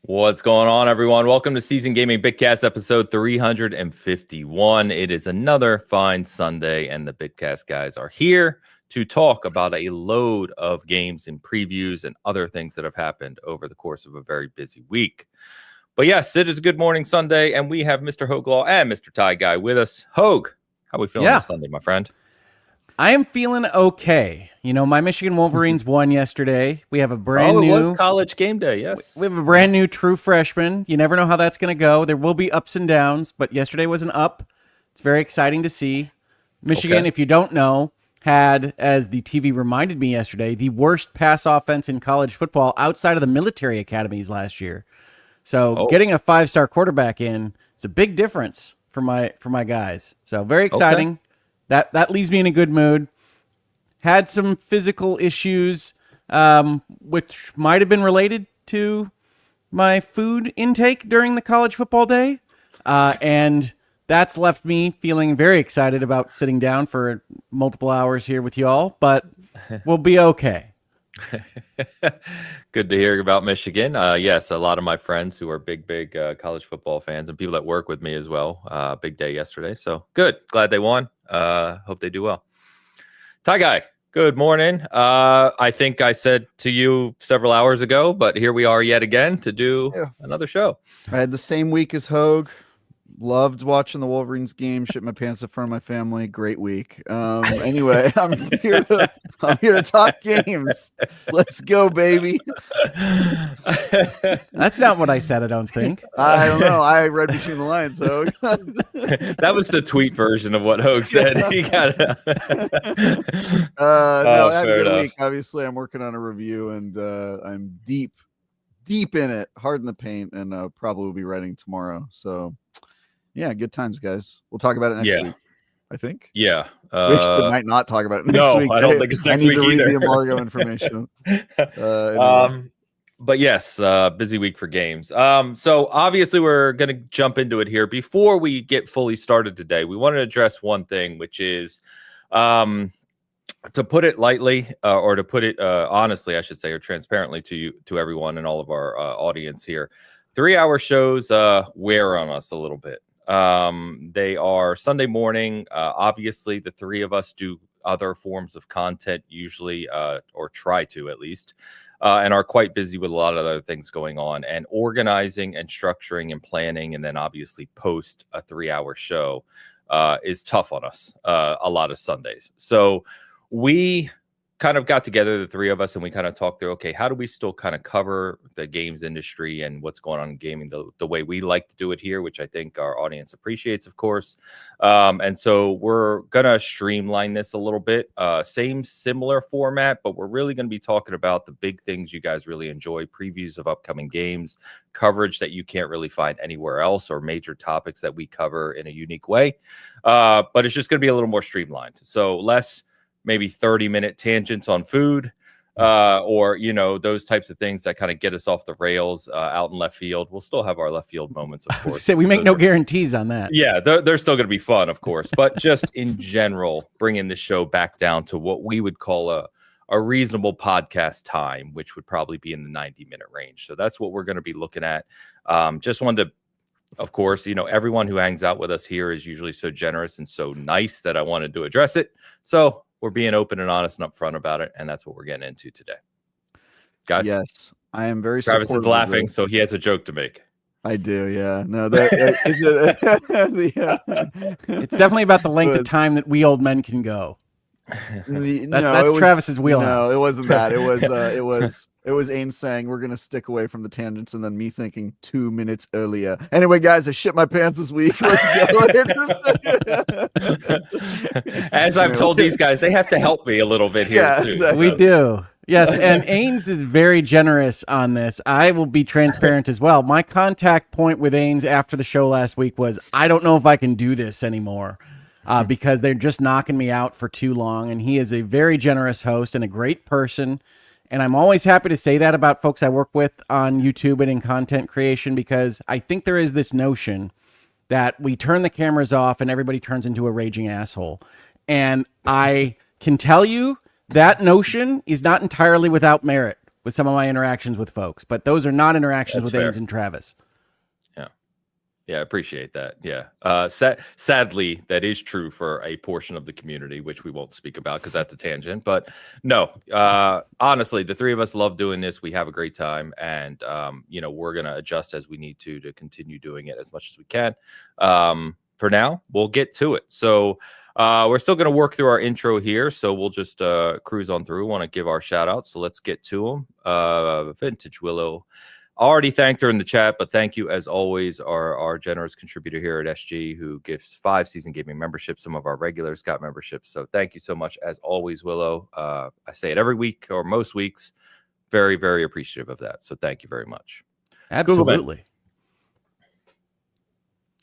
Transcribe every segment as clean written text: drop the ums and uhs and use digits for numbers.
What's going on, everyone? Welcome to Season Gaming Bitcast episode 351. It is another fine Sunday, and the Bitcast guys are here to talk about a load of games and previews and other things that have happened over the course of a very busy week. But yes, it is a good morning Sunday, and we have Mr. Hoaglaw and Mr. Tie Guy with us. Hoag, how are we feeling this Sunday, my friend? I am feeling okay. You know, my Michigan Wolverines won yesterday. We have a brand new... Oh, it was college game day, yes. We have a brand new true freshman. You never know how that's going to go. There will be ups and downs, but yesterday was an up. It's very exciting to see. Michigan, if you don't know, had, as the TV reminded me yesterday, the worst pass offense in college football outside of the military academies last year. So getting a 5-star quarterback in is a big difference for my guys. So very exciting. Okay. That leaves me in a good mood. Had some physical issues, which might have been related to my food intake during the college football day. And that's left me feeling very excited about sitting down for multiple hours here with y'all, but we'll be okay. Good to hear about Michigan. Yes, a lot of my friends who are big college football fans and people that work with me as well. Big day yesterday. So good. Glad they won. Hope they do well. Tie Guy, good morning. I think I said to you several hours ago, but here we are yet again to do another show. I had the same week as Hoag. Loved watching the Wolverines game. Shit my pants in front of my family. Great week. Anyway, I'm here to talk games. Let's go, baby. That's not what I said, I don't think. I don't know. I read between the lines, Hoag. That was the tweet version of what Hoag said. He got it. No, I had a good week. Obviously, I'm working on a review, and I'm deep in it, hard in the paint, and probably will be writing tomorrow. So. Yeah, good times, guys. We'll talk about it next week, I think. Yeah. Wish they might not talk about it next week. I don't think it's next week either. I need to read the embargo information. Anyway. But yes, busy week for games. So obviously we're going to jump into it here. Before we get fully started today, we want to address one thing, which is to put it lightly, or to put it honestly, I should say, or transparently to everyone and all of our audience here. 3-hour shows wear on us a little bit. They are Sunday morning. Obviously, the three of us do other forms of content usually, or try to at least, and are quite busy with a lot of other things going on. And organizing and structuring and planning, and then obviously post a 3-hour show is tough on us a lot of Sundays. So we kind of got together, the three of us, and we kind of talked through, okay, how do we still kind of cover the games industry and what's going on in gaming the way we like to do it here, which I think our audience appreciates, of course. And so we're going to streamline this a little bit. Similar format, but we're really going to be talking about the big things you guys really enjoy, previews of upcoming games, coverage that you can't really find anywhere else, or major topics that we cover in a unique way. But it's just going to be a little more streamlined. So less maybe 30-minute tangents on food, or, you know, those types of things that kind of get us off the rails out in left field. We'll still have our left field moments, of course. So we make no guarantees on that. Yeah, they're still going to be fun, of course. But just in general, bringing the show back down to what we would call a reasonable podcast time, which would probably be in the 90-minute range. So that's what we're going to be looking at. Just wanted to, of course, you know, everyone who hangs out with us here is usually so generous and so nice that I wanted to address it. So we're being open and honest and upfront about it, and that's what we're getting into today. Guys? Yes, I am very Travis is laughing, so he has a joke to make. I do, yeah. No, it's definitely about the length of time that we old men can go. That's Travis's wheelhouse. No, it wasn't that. It was Ains saying we're gonna stick away from the tangents, and then me thinking 2 minutes earlier. Anyway, guys, I shit my pants this week. Let's go. As I've told these guys, they have to help me a little bit here too. Exactly. We do. Yes, and Ains is very generous on this. I will be transparent as well. My contact point with Ains after the show last week was, I don't know if I can do this anymore. Because they're just knocking me out for too long. And he is a very generous host and a great person. And I'm always happy to say that about folks I work with on YouTube and in content creation, because I think there is this notion that we turn the cameras off and everybody turns into a raging asshole. And I can tell you that notion is not entirely without merit with some of my interactions with folks, but those are not interactions That's with fair. Ains and Travis. Yeah, I appreciate that. Yeah. Sadly, that is true for a portion of the community, which we won't speak about because that's a tangent. But no, honestly, the three of us love doing this. We have a great time, and we're gonna adjust as we need to continue doing it as much as we can. For now, we'll get to it. So we're still gonna work through our intro here, so we'll just cruise on through. Want to give our shout outs, so let's get to them. Vintage Willow. Already thanked her in the chat, but thank you as always, our generous contributor here at SG who gives 5 season gaming memberships. Some of our regulars got memberships. So thank you so much as always, Willow. I say it every week or most weeks. Very, very appreciative of that. So thank you very much. Absolutely.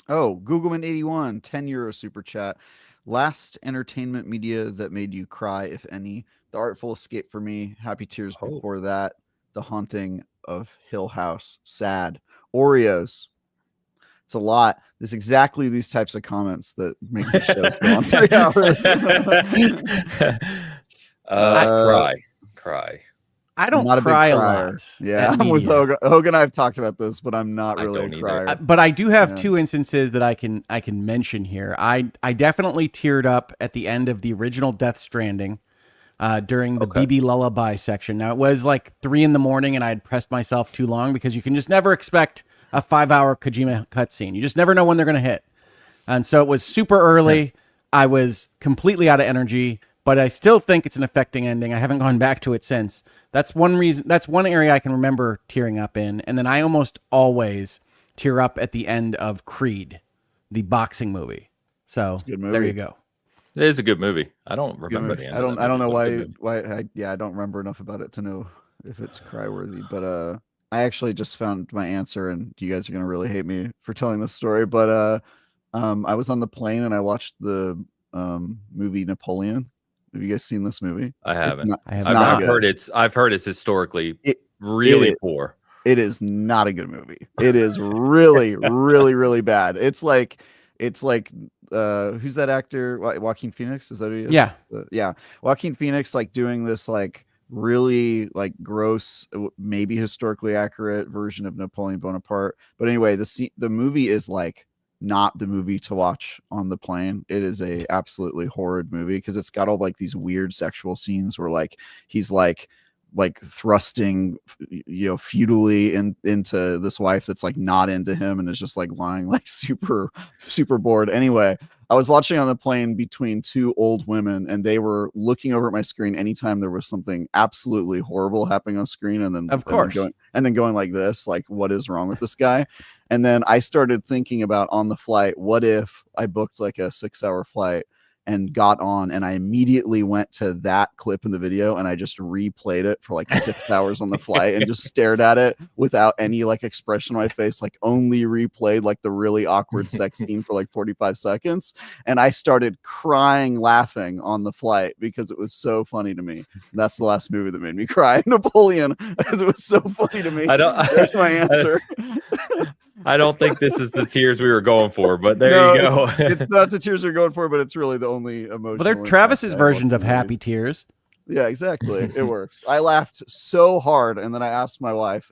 Googleman81, 10 euro super chat. Last entertainment media that made you cry, if any. The Artful Escape for me. Happy tears before that. The Haunting of Hill House. Sad. Oreos. It's a lot. There's exactly these types of comments that make the shows go on 3 hours. Cry. I don't cry a lot. Yeah, I'm with Hogan. Hogan and I have talked about this, but I'm not really a crier. But I do have 2 instances that I can mention here. I definitely teared up at the end of the original Death Stranding. During the BB Lullaby section. Now, it was like 3 a.m. and I had pressed myself too long because you can just never expect a 5-hour Kojima cutscene. You just never know when they're going to hit. And so it was super early. Yeah. I was completely out of energy, but I still think it's an affecting ending. I haven't gone back to it since. That's one reason. That's one area I can remember tearing up in. And then I almost always tear up at the end of Creed, the boxing movie. So there you go. It is a good movie. I don't remember the end. I don't know why I don't remember enough about it to know if it's cry worthy. But I actually just found my answer, and you guys are gonna really hate me for telling this story. But I was on the plane and I watched the movie Napoleon. Have you guys seen this movie? I haven't. I've heard it's historically really poor. It is not a good movie. It is really, really, really bad. It's like who's that actor? Joaquin Phoenix? Is that who he is? Yeah. Yeah. Joaquin Phoenix, like doing this like really like gross, maybe historically accurate version of Napoleon Bonaparte. But anyway, the movie is like not the movie to watch on the plane. It is a absolutely horrid movie because it's got all like these weird sexual scenes where like he's like thrusting feudally into this wife that's like not into him and is just like lying like super bored. Anyway, I was watching on the plane between 2 old women and they were looking over at my screen anytime there was something absolutely horrible happening on screen, and then going like this, like what is wrong with this guy? And then I started thinking about on the flight, what if I booked like a 6-hour flight and got on and I immediately went to that clip in the video and I just replayed it for like 6 hours on the flight and just stared at it without any like expression on my face, like only replayed like the really awkward sex scene for like 45 seconds. And I started crying, laughing on the flight because it was so funny to me. That's the last movie that made me cry. Napoleon, because it was so funny to me. There's my answer. I don't think this is the tears we were going for, but there you go. It's not the tears we're going for, but it's really the only emotional. Well, they're Travis's versions of happy tears. Yeah, exactly. It works. I laughed so hard, and then I asked my wife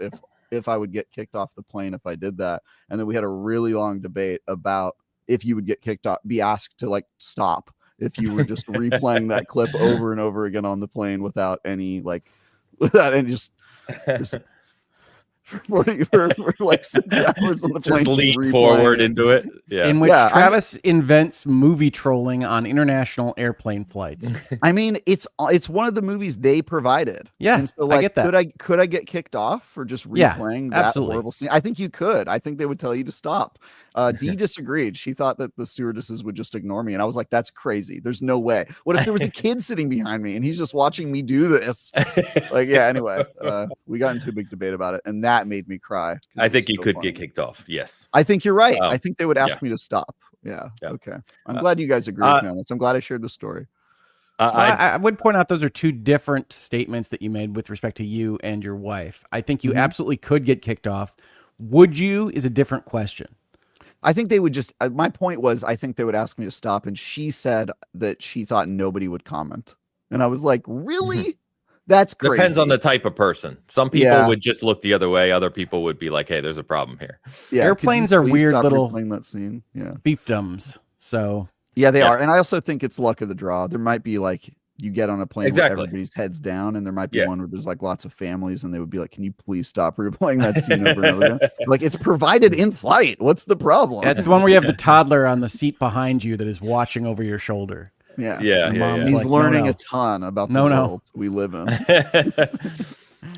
if I would get kicked off the plane if I did that, and then we had a really long debate about if you would get kicked off, be asked to like stop if you were just replaying that clip over and over again on the plane without any just for like 6 hours on the plane. Just lean forward into it. Yeah. In which Travis invents movie trolling on international airplane flights. I mean, it's one of the movies they provided. Yeah, and so like, I get that. Could I get kicked off for just replaying that horrible scene? I think you could. I think they would tell you to stop. Dee disagreed. She thought that the stewardesses would just ignore me, and I was like, "That's crazy. There's no way. What if there was a kid sitting behind me and he's just watching me do this?" Like, yeah. Anyway, we got into a big debate about it, and that made me cry. I think you could get kicked off. Yes, I think you're right. I think they would ask me to stop. Yeah. Okay. I'm glad you guys agree with me on this. I'm glad I shared the story. I would point out those are 2 different statements that you made with respect to you and your wife. I think you absolutely could get kicked off. Would you is a different question. I think they would just, my point was, I think they would ask me to stop. And she said that she thought nobody would comment. And I was like, really? That's crazy. Depends on the type of person. Some people would just look the other way. Other people would be like, "Hey, there's a problem here." Yeah, airplanes are weird little playing that scene. Yeah, fiefdoms. So yeah, they are. And I also think it's luck of the draw. There might be like you get on a plane where Exactly. everybody's heads down, and there might be one where there's like lots of families, and they would be like, "Can you please stop replaying that scene over and over again?" Like, it's provided in flight. What's the problem? That's the one where you have the toddler on the seat behind you that is watching over your shoulder. Yeah. Mom's He's like, learning a ton about the world we live in.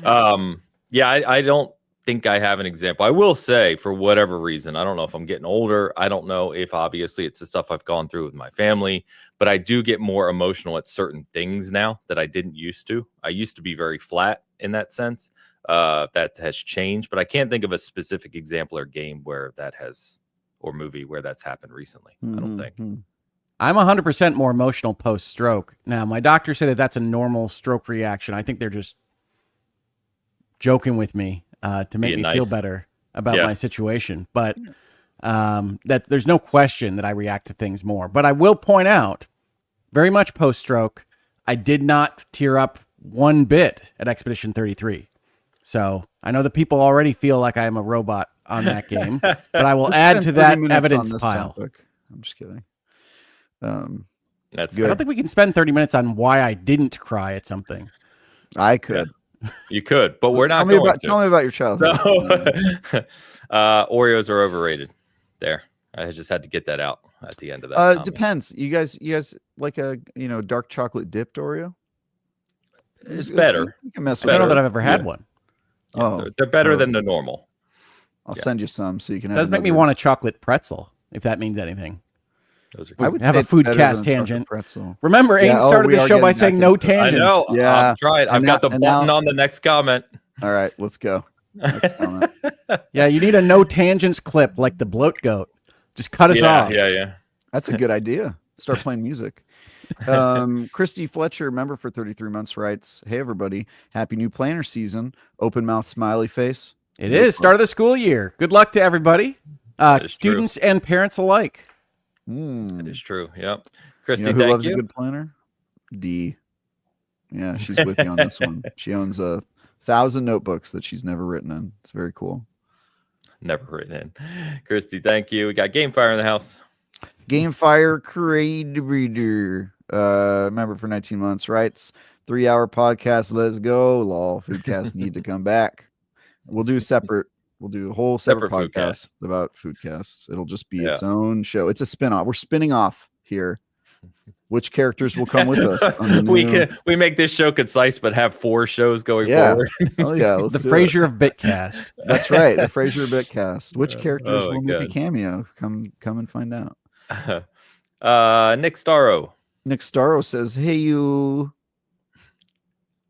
I don't think I have an example. I will say, for whatever reason, I don't know if I'm getting older. I don't know if obviously it's the stuff I've gone through with my family, but I do get more emotional at certain things now that I didn't used to. I used to be very flat in that sense. That has changed, but I can't think of a specific example or game where that has, or movie where that's happened recently. I don't think. I'm 100% more emotional post-stroke. Now, my doctor said that that's a normal stroke reaction. I think they're just joking with me to make me feel better about my situation. But that there's no question that I react to things more. But I will point out, very much post-stroke, I did not tear up one bit at Expedition 33. So I know that people already feel like I am a robot on that game, but I will add to that evidence pile. Topic. I'm just kidding. That's good. I don't think we can spend 30 minutes on why I didn't cry at something. I could. Yeah. You could, but we're not going to. Tell me about your childhood. So, Oreos are overrated. There. I just had to get that out at the end of that. Depends. You guys like a dark chocolate dipped Oreo? It's better. You can mess I with don't know it. that I've ever had one. Yeah, they're better than the normal. I'll send you some so you can. It does make me want a chocolate pretzel, if that means anything. Those are I would have a Foodcast tangent. Pretzel. Remember, Ains started the show by saying no tangents. I know. Yeah, I'm trying. I've got the button on the next comment. All right, let's go. Next comment. Yeah, you need a no tangents clip like the bloat goat. Just cut us off. Yeah. That's a good idea. Start playing music. Christy Fletcher, member for 33 months, writes, "Hey everybody, happy new planner season. Open mouth smiley face. It is start of the school year. Good luck to everybody, students and parents alike." That is true. Yep. Christy, who loves a good planner? D. Yeah, she's with you on this one. She owns 1,000 notebooks that she's never written in. It's very cool. Never written in. Christy, thank you. We got Gamefire in the house. Gamefire Creator, member for 19 months, writes, 3-hour podcast. Let's go. Lol. Foodcast need to come back. We'll do a whole separate podcast about Foodcast. It'll just be its own show. It's a spinoff. We're spinning off here. Which characters will come with us? We make this show concise, but have 4 shows going forward. Oh yeah, the Frasier of Bitcast. That's right, the Frasier of Bitcast. Which characters will make a cameo? Come and find out. Nick Starro. Nick Starro says, "Hey you."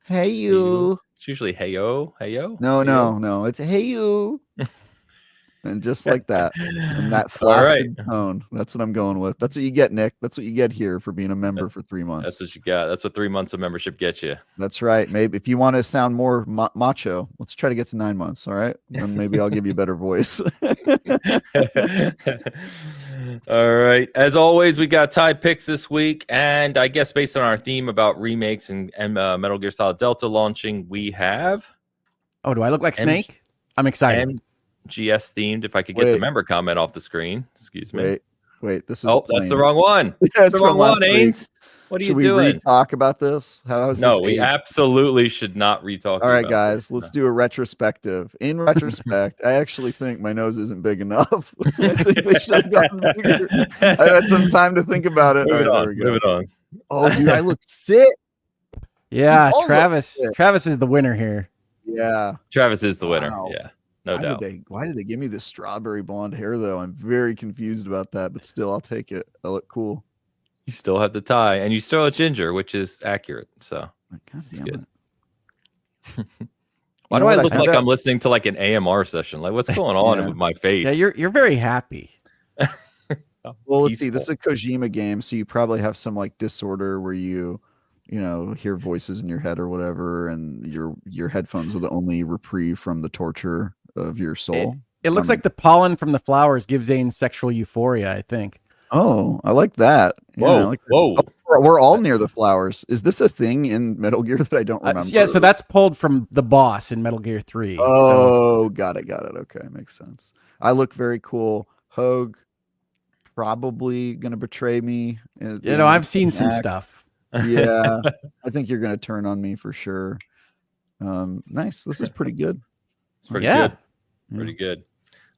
It's usually heyo. No. It's hey you. And just like that, and that flaccid tone. That's what I'm going with. That's what you get, Nick. That's what you get here for being a member for 3 months. That's what you got. That's what 3 months of membership gets you. That's right. Maybe if you want to sound more macho, let's try to get to 9 months. All right, and maybe I'll give you a better voice. All right. As always, we got tie picks this week, and I guess based on our theme about remakes and Metal Gear Solid Delta launching, we have. Oh, do I look like Snake? I'm excited. GS themed. If I could get the member comment off the screen. Excuse me. Wait. This is that's the wrong one. That's the wrong one, Ains. What are you doing? Should we talk about this? We absolutely should not re-talk. All right, guys, let's do a retrospective. In retrospect, I actually think my nose isn't big enough. I think they should have gotten bigger. I had some time to think about it. All right, there we go. Move it on. Oh, dude, I look sick. Yeah, Travis. Travis is the winner here. Yeah, Travis is the winner. Wow. Yeah, no doubt. Why did they give me this strawberry blonde hair though? I'm very confused about that, but still, I'll take it. I look cool. You still have the tie, and you still have ginger, which is accurate. So it's good. Why do I look like I'm listening to like an AMR session? Like, what's going on with my face? Yeah, you're very happy. Well, let's see. This is a Kojima game, so you probably have some like disorder where you hear voices in your head or whatever, and your headphones are the only reprieve from the torture of your soul. It looks like the pollen from the flowers gives Zane sexual euphoria, I think. Oh, I like that. Yeah, I Whoa, like that. whoa. Oh, we're all near the flowers. Is this a thing in Metal Gear that I don't remember? Yeah, so that's pulled from the boss in Metal Gear 3. So Oh, got it. Okay, makes sense. I look very cool. Hogue probably gonna betray me at the end of the I've seen some act. stuff. Yeah, I think you're gonna turn on me for sure. Nice. This is pretty good. It's pretty Yeah. good. Pretty good.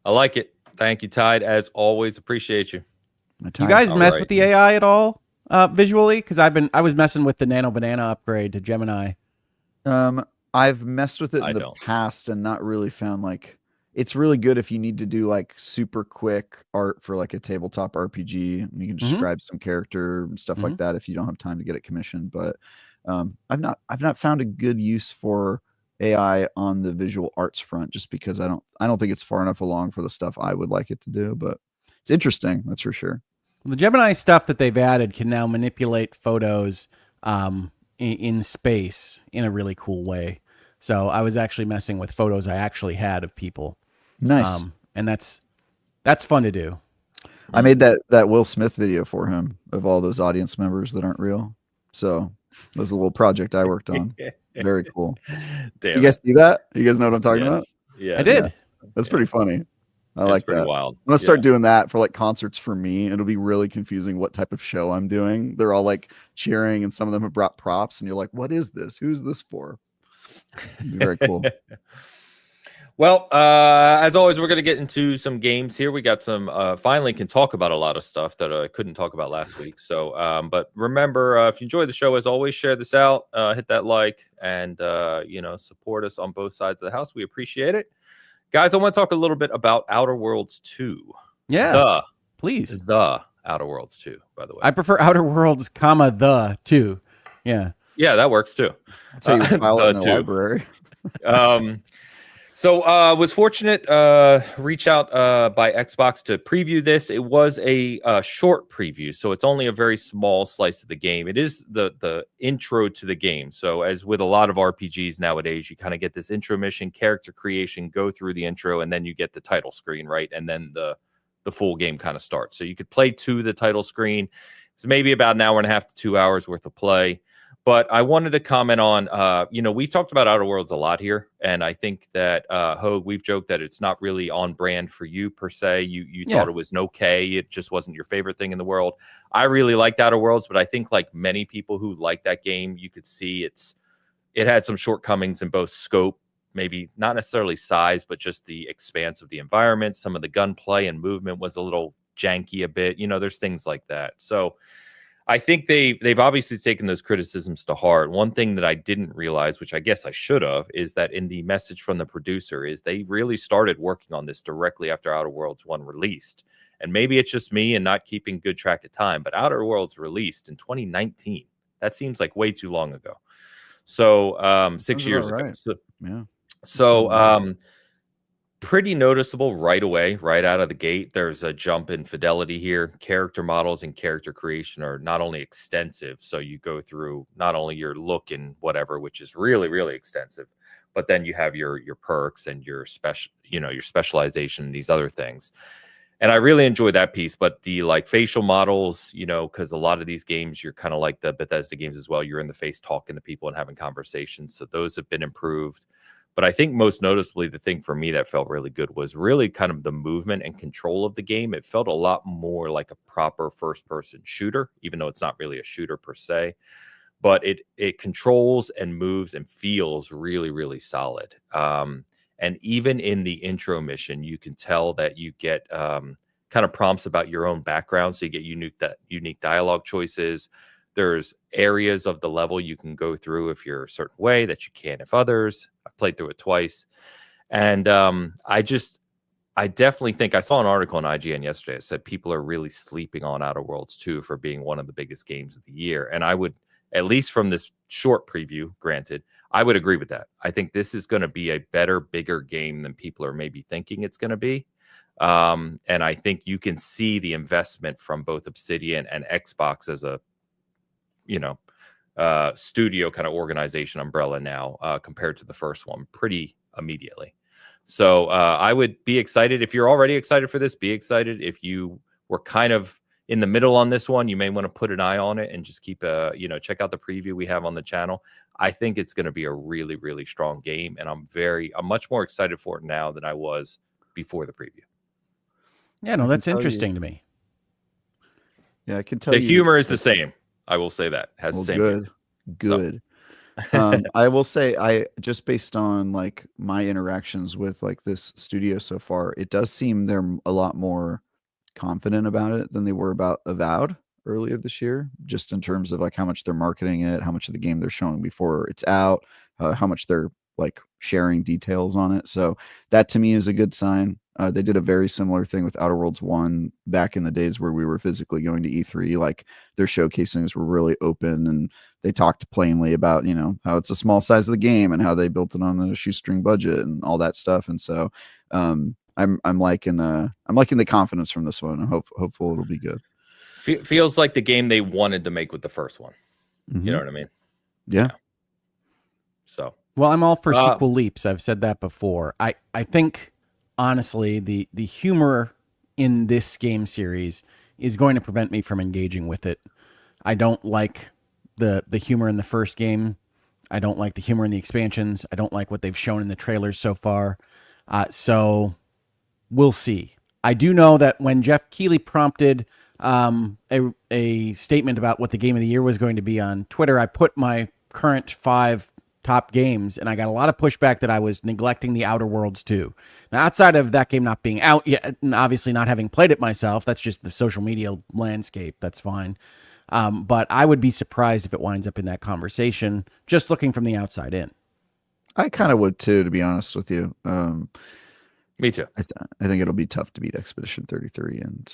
I like it. Thank you, Tide. As always, appreciate you. You guys All mess right. with the AI at all visually? Because I was messing with the Nano Banana upgrade to Gemini. I've messed with it I in the don't. past and not really found like it's really good if you need to do like super quick art for like a tabletop RPG. And you can describe some character and stuff like that if you don't have time to get it commissioned. But I've not found a good use for AI on the visual arts front just because I don't think it's far enough along for the stuff I would like it to do. But it's interesting, that's for sure. The Gemini stuff that they've added can now manipulate photos in space in a really cool way. So I was actually messing with photos I actually had of people. Nice. And that's fun to do. I made that Will Smith video for him of all those audience members that aren't real. So it was a little project I worked on. Very cool. Damn You guys see that? You guys know what I'm talking about? Yeah, I did. Yeah. That's pretty funny. I like pretty that. wild. I'm gonna start doing that for like concerts for me. It'll be really confusing what type of show I'm doing. They're all like cheering, and some of them have brought props, and you're like, "What is this? Who's this for?" Very cool. Well, as always, we're going to get into some games here. We got some, finally can talk about a lot of stuff that I couldn't talk about last week. So, but remember, if you enjoy the show, as always, share this out, hit that like, and, support us on both sides of the house. We appreciate it. Guys, I want to talk a little bit about Outer Worlds 2. Yeah. Please. The Outer Worlds 2, by the way. I prefer Outer Worlds, the 2. Yeah. Yeah, that works too. I'll tell you, file it in the library. So was fortunate reach out by Xbox to preview this. It was a short preview, so it's only a very small slice of the game. It is the intro to the game. So as with a lot of RPGs nowadays, you kind of get this intro mission, character creation, go through the intro, and then you get the title screen, right? And then the full game kind of starts. So you could play to the title screen. So maybe about an hour and a half to 2 hours worth of play. But I wanted to comment on, we've talked about Outer Worlds a lot here, and I think that, Hogue, we've joked that it's not really on brand for you, per se. You thought it was okay. It just wasn't your favorite thing in the world. I really liked Outer Worlds, but I think like many people who like that game, you could see it had some shortcomings in both scope, maybe not necessarily size, but just the expanse of the environment. Some of the gunplay and movement was a little janky a bit. There's things like that. So I think they've obviously taken those criticisms to heart. One thing that I didn't realize, which I guess I should have, is that in the message from the producer is they really started working on this directly after Outer Worlds 1 released. And maybe it's just me and not keeping good track of time, but Outer Worlds released in 2019. That seems like way too long ago. So 6 years ago. Right. So, yeah. So pretty noticeable right away, right out of the gate. There's a jump in fidelity here. Character models and character creation are not only extensive, so you go through not only your look and whatever, which is really, really extensive, but then you have your perks and your your specialization and these other things. And I really enjoy that piece. But the like facial models, because a lot of these games, you're kind of like the Bethesda games as well. You're in the face talking to people and having conversations. So those have been improved. But I think most noticeably, the thing for me that felt really good was really kind of the movement and control of the game. It felt a lot more like a proper first-person shooter, even though it's not really a shooter per se. But it controls and moves and feels really, really solid. And even in the intro mission, you can tell that you get kind of prompts about your own background. So you get unique dialogue choices. There's areas of the level you can go through if you're a certain way that you can't if others. I played through it twice. And I definitely think I saw an article on IGN yesterday that said people are really sleeping on Outer Worlds 2 for being one of the biggest games of the year. And I would, at least from this short preview, granted, I would agree with that. I think this is going to be a better, bigger game than people are maybe thinking it's going to be. And I think you can see the investment from both Obsidian and Xbox as a studio kind of organization umbrella now compared to the first one pretty immediately. So I would be excited. If you're already excited for this, be excited. If you were kind of in the middle on this one. You may want to put an eye on it and just keep check out the preview we have on the channel. I think it's going to be a really, really strong game, and I'm much more excited for it now than I was before the preview. Yeah, no, that's interesting to me. Yeah, I can tell the you. The humor is the same. I will say that. Has the same good. Good. I will say, I just based on like my interactions with like this studio so far, it does seem they're a lot more confident about it than they were about Avowed earlier this year, just in terms of like how much they're marketing it, how much of the game they're showing before it's out, how much they're like sharing details on it. So that to me is a good sign. They did a very similar thing with Outer Worlds 1 back in the days where we were physically going to E3. Like their showcasings were really open, and they talked plainly about, how it's a small size of the game and how they built it on a shoestring budget and all that stuff. And so I'm liking the confidence from this one. Hopeful it'll be good. Feels like the game they wanted to make with the first one. Mm-hmm. You know what I mean? Yeah. So, well, I'm all for sequel leaps. I've said that before. I think honestly, the humor in this game series is going to prevent me from engaging with it. I don't like the humor in the first game. I don't like the humor in the expansions. I don't like what they've shown in the trailers so far. So we'll see. I do know that when Jeff Keighley prompted a statement about what the game of the year was going to be on Twitter, I put my current 5 top games, and I got a lot of pushback that I was neglecting the Outer Worlds 2. Now, outside of that game not being out yet, and obviously not having played it myself, that's just the social media landscape. That's fine. But I would be surprised if it winds up in that conversation, just looking from the outside in. I kind of would too, to be honest with you. Me too. I think it'll be tough to beat Expedition 33 and...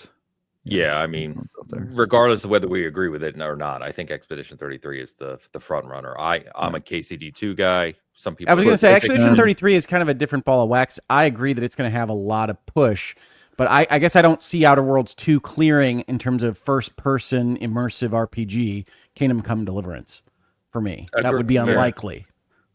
Yeah, I mean, regardless of whether we agree with it or not, I think Expedition 33 is the front runner. I'm a KCD2 guy. Some people. I was going to say Expedition 33 is kind of a different ball of wax. I agree that it's going to have a lot of push, but I guess I don't see Outer Worlds 2 clearing in terms of first-person immersive RPG Kingdom Come Deliverance for me. That would be unlikely.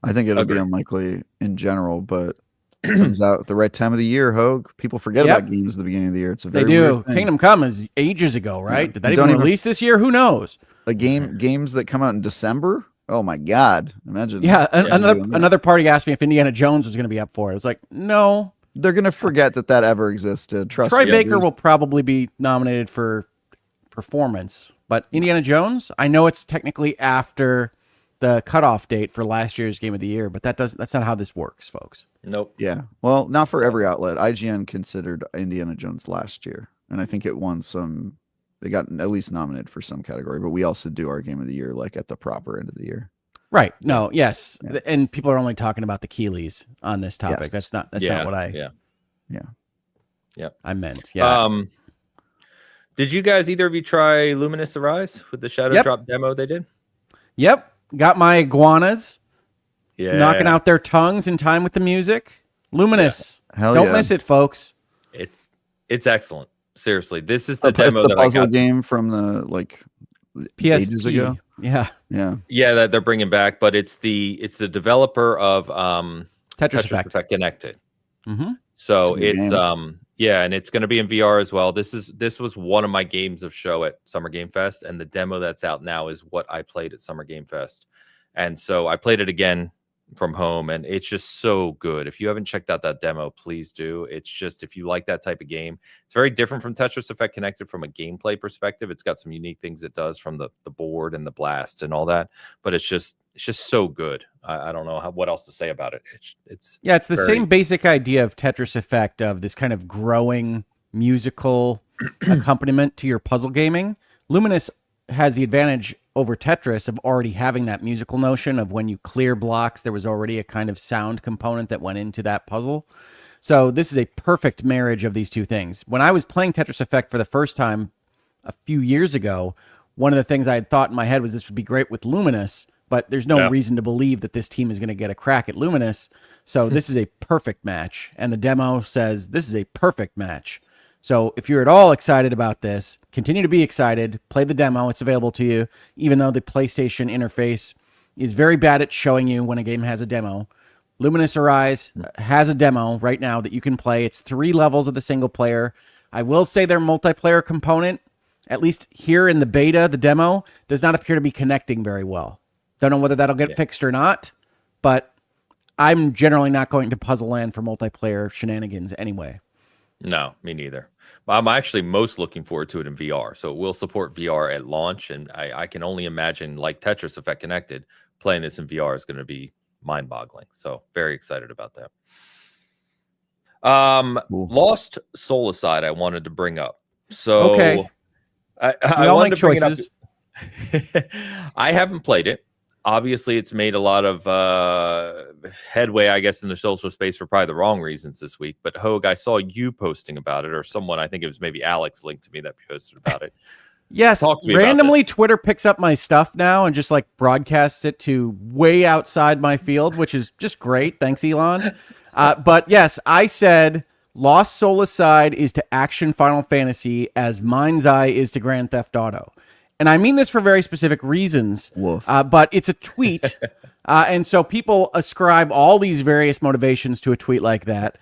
I think it'll be unlikely in general, but it comes out at the right time of the year, Hogue. People forget about games at the beginning of the year. It's a very weird thing. Kingdom Come is ages ago, right? Yeah. Did that even release this year? Who knows? Games that come out in December? Oh my God. Imagine. Yeah, another party asked me if Indiana Jones was going to be up for it. I was like, no. They're going to forget that ever existed. Trust me. Troy Baker will probably be nominated for performance, but Indiana Jones, I know it's technically after the cutoff date for last year's Game of the Year, but that's not how this works, folks. Nope. Yeah. Well, not for every outlet. IGN considered Indiana Jones last year, and I think it won some. They got at least nominated for some category, but we also do our Game of the Year like at the proper end of the year. Right. No. Yes. Yeah. And people are only talking about the Keighleys on this topic. Yes. That's not what I. Yeah. I meant. Yeah. Did you guys either of you try Luminous Arise with the Shadow Drop demo they did? Yep. Got my iguanas. Yeah. Knocking out their tongues in time with the music. Luminous. Yeah. Don't miss it, folks. It's excellent. Seriously, this is the demo that puzzle game from the ages ago. Yeah. That they're bringing back, but it's the developer of Tetris Effect Connected. Mm-hmm. So it's and it's going to be in VR as well. This was one of my games of show at Summer Game Fest, and the demo that's out now is what I played at Summer Game Fest. And so I played it again from home, and it's just so good. If you haven't checked out that demo, please do. It's just, if you like that type of game, it's very different from Tetris Effect Connected from a gameplay perspective. It's got some unique things it does from the board and the blast and all that, but it's just so good. I don't know what else to say about it. It's the same basic idea of Tetris Effect, of this kind of growing musical accompaniment to your puzzle gaming. Luminous has the advantage over Tetris of already having that musical notion of when you clear blocks, there was already a kind of sound component that went into that puzzle. So this is a perfect marriage of these two things. When I was playing Tetris Effect for the first time a few years ago, one of the things I had thought in my head was this would be great with Luminous, but there's no reason to believe that this team is going to get a crack at Luminous. So this is a perfect match. And the demo says this is a perfect match. So if you're at all excited about this, continue to be excited. Play the demo. It's available to you, even though the PlayStation interface is very bad at showing you when a game has a demo. Luminous Arise has a demo right now that you can play. It's 3 levels of the single player. I will say their multiplayer component, at least here in the beta, the demo, does not appear to be connecting very well. Don't know whether that'll get fixed or not, but I'm generally not going to Puzzle Land for multiplayer shenanigans anyway. No, me neither. I'm actually most looking forward to it in VR. So it will support VR at launch, and I can only imagine, like Tetris Effect Connected, playing this in VR is going to be mind-boggling. So very excited about that. Lost Soul Aside, I wanted to bring up. So okay, I all wanted make to bring choices. It up. I haven't played it. Obviously, it's made a lot of headway, I guess, in the social space for probably the wrong reasons this week. But Hogue, I saw you posting about it, or someone, I think it was maybe Alex linked to me that posted about it. Yes, randomly Twitter picks up my stuff now and just like broadcasts it to way outside my field, which is just great. Thanks, Elon. But yes, I said Lost Soul Aside is to action Final Fantasy as Mind's Eye is to Grand Theft Auto. And I mean this for very specific reasons, but it's a tweet. And so people ascribe all these various motivations to a tweet like that,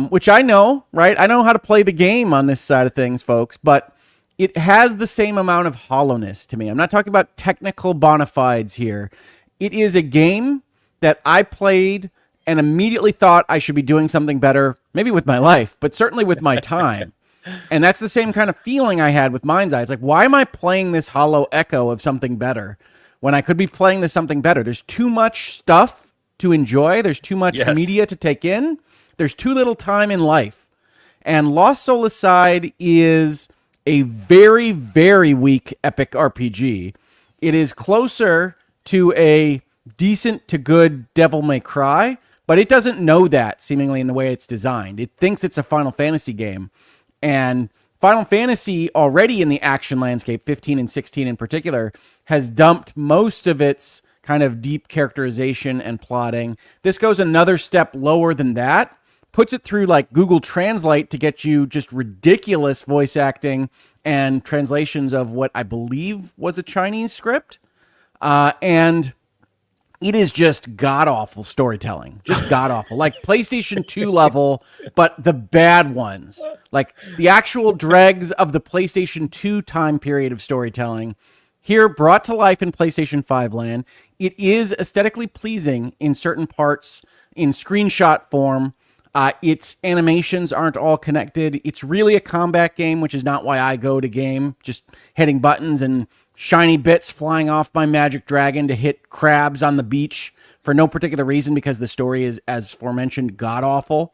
which I know, right? I know how to play the game on this side of things, folks, but it has the same amount of hollowness to me. I'm not talking about technical bona fides here. It is a game that I played and immediately thought I should be doing something better, maybe with my life, but certainly with my time. And that's the same kind of feeling I had with Mind's Eye. It's like, why am I playing this hollow echo of something better when I could be playing this something better? There's too much stuff to enjoy. There's too much media to take in. There's too little time in life. And Lost Soul Aside is a very, very weak epic RPG. It is closer to a decent to good Devil May Cry, but it doesn't know that, seemingly, in the way it's designed. It thinks it's a Final Fantasy game. And Final Fantasy already in the action landscape, 15 and 16 in particular, has dumped most of its kind of deep characterization and plotting. This goes another step lower than that, puts it through like Google Translate to get you just ridiculous voice acting and translations of what I believe was a Chinese script. And it is just god-awful storytelling. Just god-awful. Like PlayStation 2 level, but the bad ones. Like the actual dregs of the PlayStation 2 time period of storytelling. Here, brought to life in PlayStation 5 land. It is aesthetically pleasing in certain parts, in screenshot form. Its animations aren't all connected. It's really a combat game, which is not why I go to game. Just hitting buttons and shiny bits flying off my magic dragon to hit crabs on the beach for no particular reason because the story is, as aforementioned, god-awful,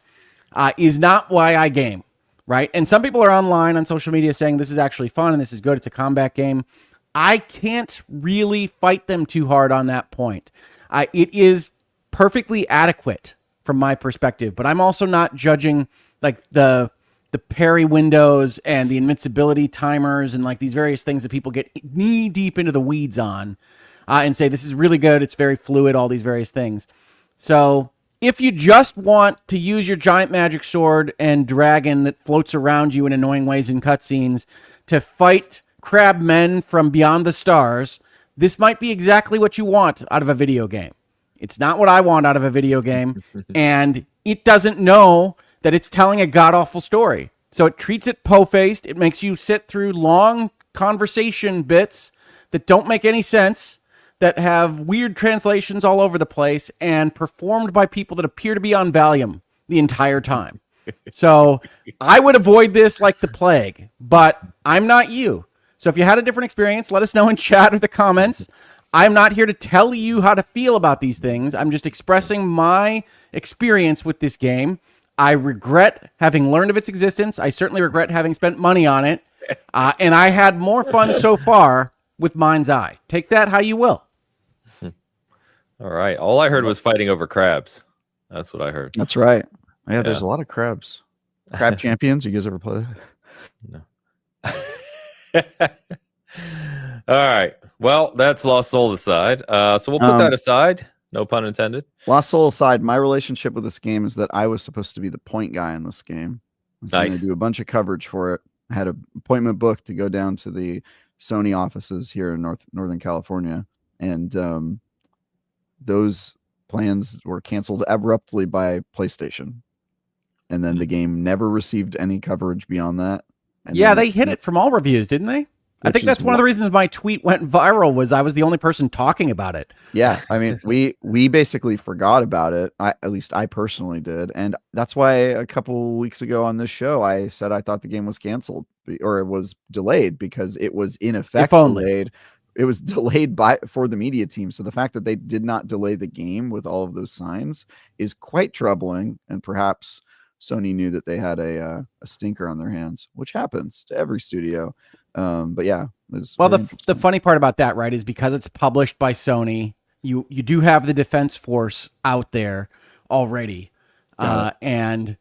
is not why I game, right? And some people are online on social media saying this is actually fun and this is good. It's a combat game. I can't really fight them too hard on that point. It is perfectly adequate from my perspective, but I'm also not judging like the parry windows and the invincibility timers and like these various things that people get knee deep into the weeds on and say, this is really good. It's very fluid, all these various things. So if you just want to use your giant magic sword and dragon that floats around you in annoying ways in cutscenes to fight crab men from beyond the stars, this might be exactly what you want out of a video game. It's not what I want out of a video game. And it doesn't know that it's telling a god-awful story. So it treats it po-faced. It makes you sit through long conversation bits that don't make any sense, that have weird translations all over the place, and performed by people that appear to be on Valium the entire time. So I would avoid this like the plague, but I'm not you. So if you had a different experience, let us know in chat or the comments. I'm not here to tell you how to feel about these things. I'm just expressing my experience with this game. I regret having learned of its existence. I certainly regret having spent money on it. And I had more fun so far with Mind's Eye. Take that how you will. All right. All I heard was fighting over crabs. That's what I heard. That's right. Yeah, there's a lot of crabs. Crab Champions. You guys ever play that? No. All right. Well, that's Lost Soul aside. So we'll put that aside. No pun intended. Lost Soul aside, my relationship with this game is that I was supposed to be the point guy in this game. I was going to do a bunch of coverage for it. I had an appointment booked to go down to the Sony offices here in Northern California. And those plans were canceled abruptly by PlayStation. And then the game never received any coverage beyond that. And Yeah, then they hit it from all reviews, didn't they? I think that's one of the reasons my tweet went viral was I was the only person talking about it. Yeah, I mean, we basically forgot about it. At least I personally did, and that's why a couple weeks ago on this show I said I thought the game was canceled or it was delayed because it was in effect delayed. It was delayed for the media team. So the fact that they did not delay the game with all of those signs is quite troubling, and perhaps Sony knew that they had a stinker on their hands, which happens to every studio. But yeah, well, the funny part about that, right, is because it's published by Sony, you do have the Defense Force out there already, and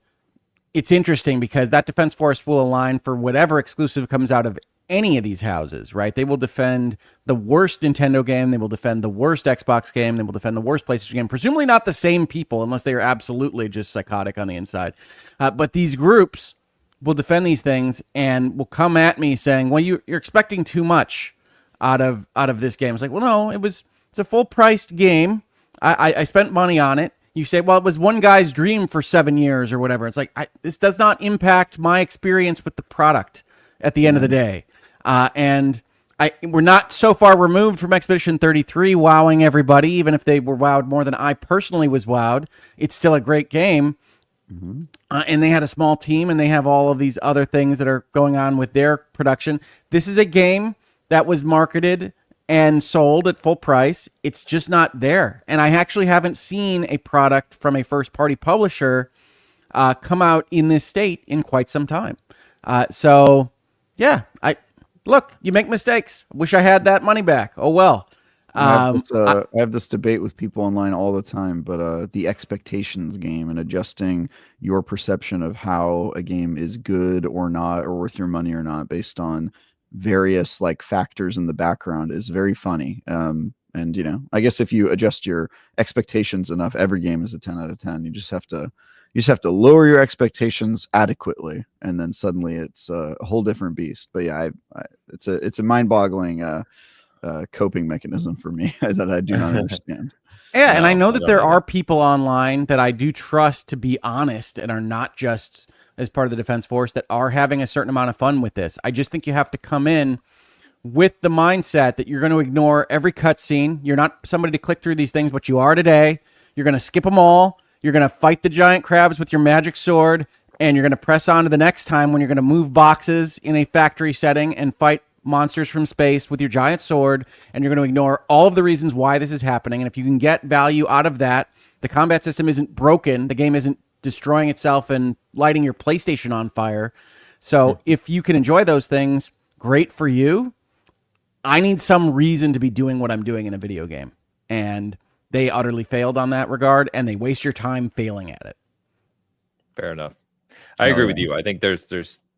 it's interesting because that Defense Force will align for whatever exclusive comes out of any of these houses, right? They will defend the worst Nintendo game, they will defend the worst Xbox game, they will defend the worst PlayStation game. Presumably not the same people, unless they are absolutely just psychotic on the inside. But these groups will defend these things and will come at me saying, well, you're expecting too much out of this game. It's like, well, no, it's a full priced game. I spent money on it. You say, well, it was one guy's dream for 7 years or whatever. It's like, this does not impact my experience with the product at the end of the day. And we're not so far removed from Expedition 33 wowing everybody, even if they were wowed more than I personally was wowed. It's still a great game. Mm-hmm. And they had a small team, and they have all of these other things that are going on with their production. This is a game that was marketed and sold at full price. It's just not there. And I actually haven't seen a product from a first-party publisher come out in this state in quite some time. So, yeah, look, you make mistakes. Wish I had that money back. Oh, well. I have this debate with people online all the time, but the expectations game and adjusting your perception of how a game is good or not, or worth your money or not, based on various like factors in the background is very funny. And I guess if you adjust your expectations enough, every game is a 10 out of 10. You just have to lower your expectations adequately, and then suddenly it's a whole different beast. But yeah, it's a mind-boggling coping mechanism for me that I do not understand. Yeah, and I know that there are people online that I do trust to be honest and are not just as part of the Defense Force that are having a certain amount of fun with this. I just think you have to come in with the mindset that you're going to ignore every cutscene. You're not somebody to click through these things, but you are today. You're going to skip them all. You're going to fight the giant crabs with your magic sword, and you're going to press on to the next time when you're going to move boxes in a factory setting and fight monsters from space with your giant sword, and you're going to ignore all of the reasons why this is happening. And if you can get value out of that, the combat system isn't broken. The game isn't destroying itself and lighting your PlayStation on fire. So if you can enjoy those things, great for you. I need some reason to be doing what I'm doing in a video game. And they utterly failed on that regard, and they waste your time failing at it. Fair enough. I agree with you. I think there's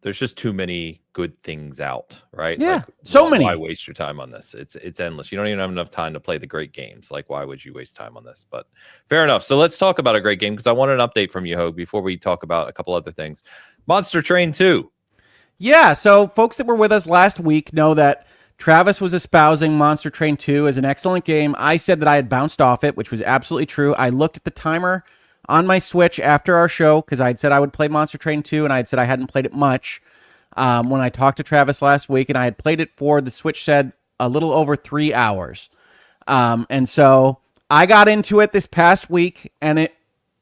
just too many good things out, right? Yeah, like, so many. Why waste your time on this? It's endless. You don't even have enough time to play the great games. Like, why would you waste time on this? But fair enough. So let's talk about a great game, because I want an update from you, Hogue, before we talk about a couple other things. Monster Train 2. Yeah, so folks that were with us last week know that Travis was espousing Monster Train 2 as an excellent game. I said that I had bounced off it, which was absolutely true. I looked at the timer on my Switch after our show, because I had said I would play Monster Train 2, and I had said I hadn't played it much. When I talked to Travis last week, and I had played it for, the Switch said, a little over 3 hours. And so I got into it this past week, and it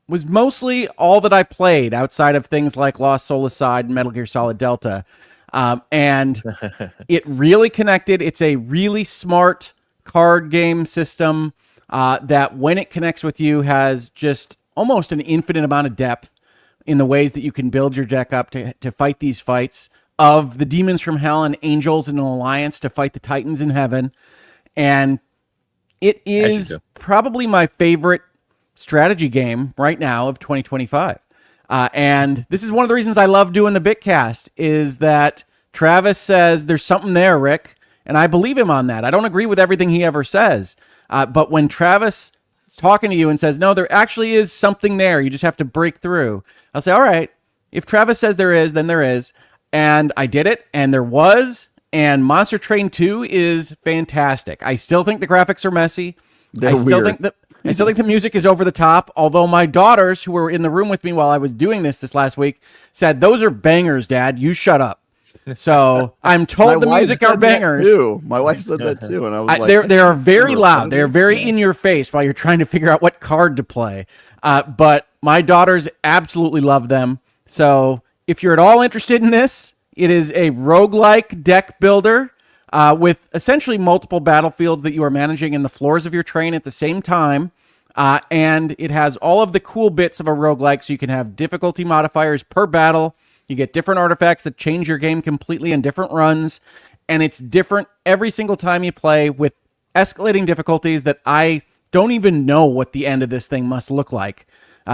was mostly all that I played outside of things like Lost Soul Aside and Metal Gear Solid Delta. And it really connected. It's a really smart card game system that, when it connects with you, has just almost an infinite amount of depth in the ways that you can build your deck up to fight these fights of the demons from hell and angels in an alliance to fight the titans in heaven. And it is probably my favorite strategy game right now of 2025. And this is one of the reasons I love doing the Bitcast, is that Travis says there's something there, Rick, and I believe him on that. I don't agree with everything he ever says, but when Travis is talking to you and says, no, there actually is something there, you just have to break through, I'll say, all right, if Travis says there is, then there is. And I did it, and there was, and Monster Train 2 is fantastic. I still think the graphics are messy. I still think the music is over the top, although my daughters, who were in the room with me while I was doing this last week, said, those are bangers, Dad. You shut up. So I'm My told the wife music are said that bangers. too. My wife said that too, and I was like, They are very remember loud. They're playing very it. in your face while you're trying to figure out what card to play. But my daughters absolutely love them. So if you're at all interested in this, it is a roguelike deck builder with essentially multiple battlefields that you are managing in the floors of your train at the same time. And it has all of the cool bits of a roguelike, so you can have difficulty modifiers per battle. You get different artifacts that change your game completely in different runs. And it's different every single time you play with escalating difficulties that I don't even know what the end of this thing must look like.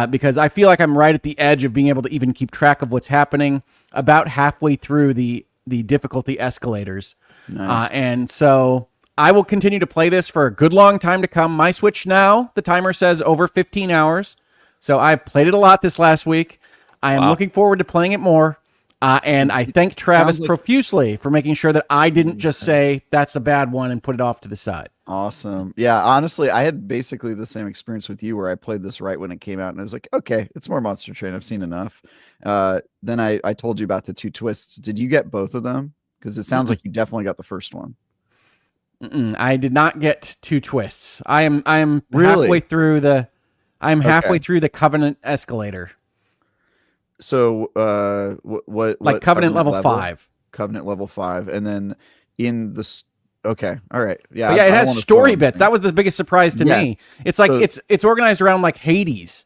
Because I feel like I'm right at the edge of being able to even keep track of what's happening about halfway through the difficulty escalators. Nice. And so I will continue to play this for a good long time to come. My Switch now, the timer says over 15 hours. So I played it a lot this last week. I am looking forward to playing it more. And I thank Travis profusely for making sure that I didn't just say that's a bad one and put it off to the side. Awesome. Yeah, honestly, I had basically the same experience with you where I played this right when it came out and I was like, okay, it's more Monster Train. I've seen enough. Then I told you about the two twists. Did you get both of them? Because it sounds like you definitely got the first one. I did not get two twists. I'm Really? halfway through the halfway through the Covenant escalator. So what Covenant level 5. Covenant level 5, and then in the okay, all right, yeah, but yeah, it has story bits. That was the biggest surprise to me. It's like it's organized around like Hades.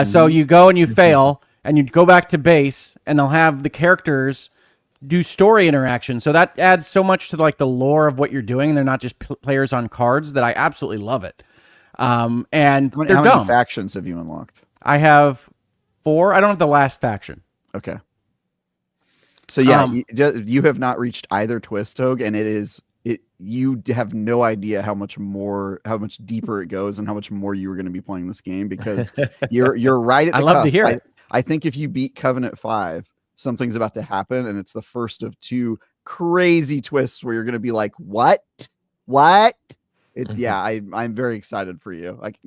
So you go and you fail, and you go back to base, and they'll have the characters do story interaction. So that adds so much to like the lore of what you're doing. They're not just players on cards. That I absolutely love it. And how many factions have you unlocked? I have 4. I don't have the last faction. Okay. So yeah, you have not reached either twist, Hogue, and you have no idea how much deeper it goes and how much more you are going to be playing this game, because you're right at the I love cusp. to hear it. I think if you beat Covenant 5, something's about to happen, and it's the first of 2 crazy twists where you're going to be like, what? Yeah, I'm very excited for you. Like,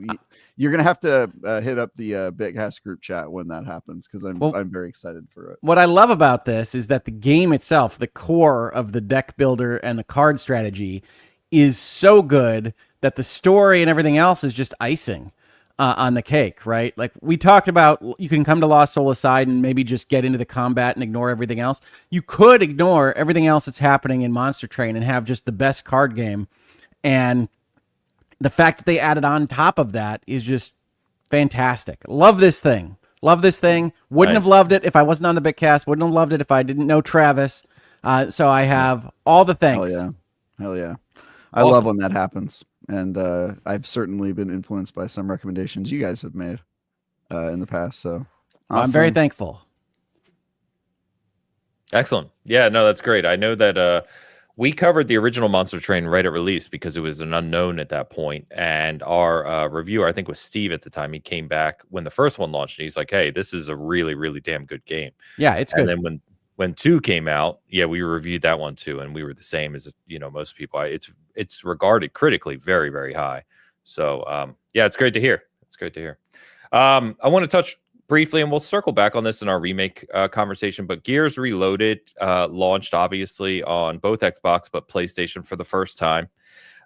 you're gonna have to hit up the Bitcast group chat when that happens, because I'm very excited for it. What I love about this is that the game itself, the core of the deck builder and the card strategy, is so good that the story and everything else is just icing on the cake, right? Like we talked about, you can come to Lost Soul aside and maybe just get into the combat and ignore everything else. You could ignore everything else that's happening in Monster Train and have just the best card game. And the fact that they added on top of that is just fantastic. Love this thing. Wouldn't have loved it if I wasn't on the Bitcast. Wouldn't have loved it if I didn't know Travis. So I have all the thanks. Hell yeah. I love when that happens. And I've certainly been influenced by some recommendations you guys have made in the past. So awesome. I'm very thankful. Excellent. Yeah, no, that's great. I know that we covered the original Monster Train right at release because it was an unknown at that point. And our reviewer, I think was Steve at the time, he came back when the first one launched and he's like, hey, this is a really, really damn good game. Yeah, it's good. And then when 2 came out, yeah, we reviewed that one too. And we were the same as, most people. It's regarded critically very, very high. So, yeah, it's great to hear. I want to touch briefly, and we'll circle back on this in our remake conversation, but Gears Reloaded launched obviously on both Xbox but PlayStation for the first time.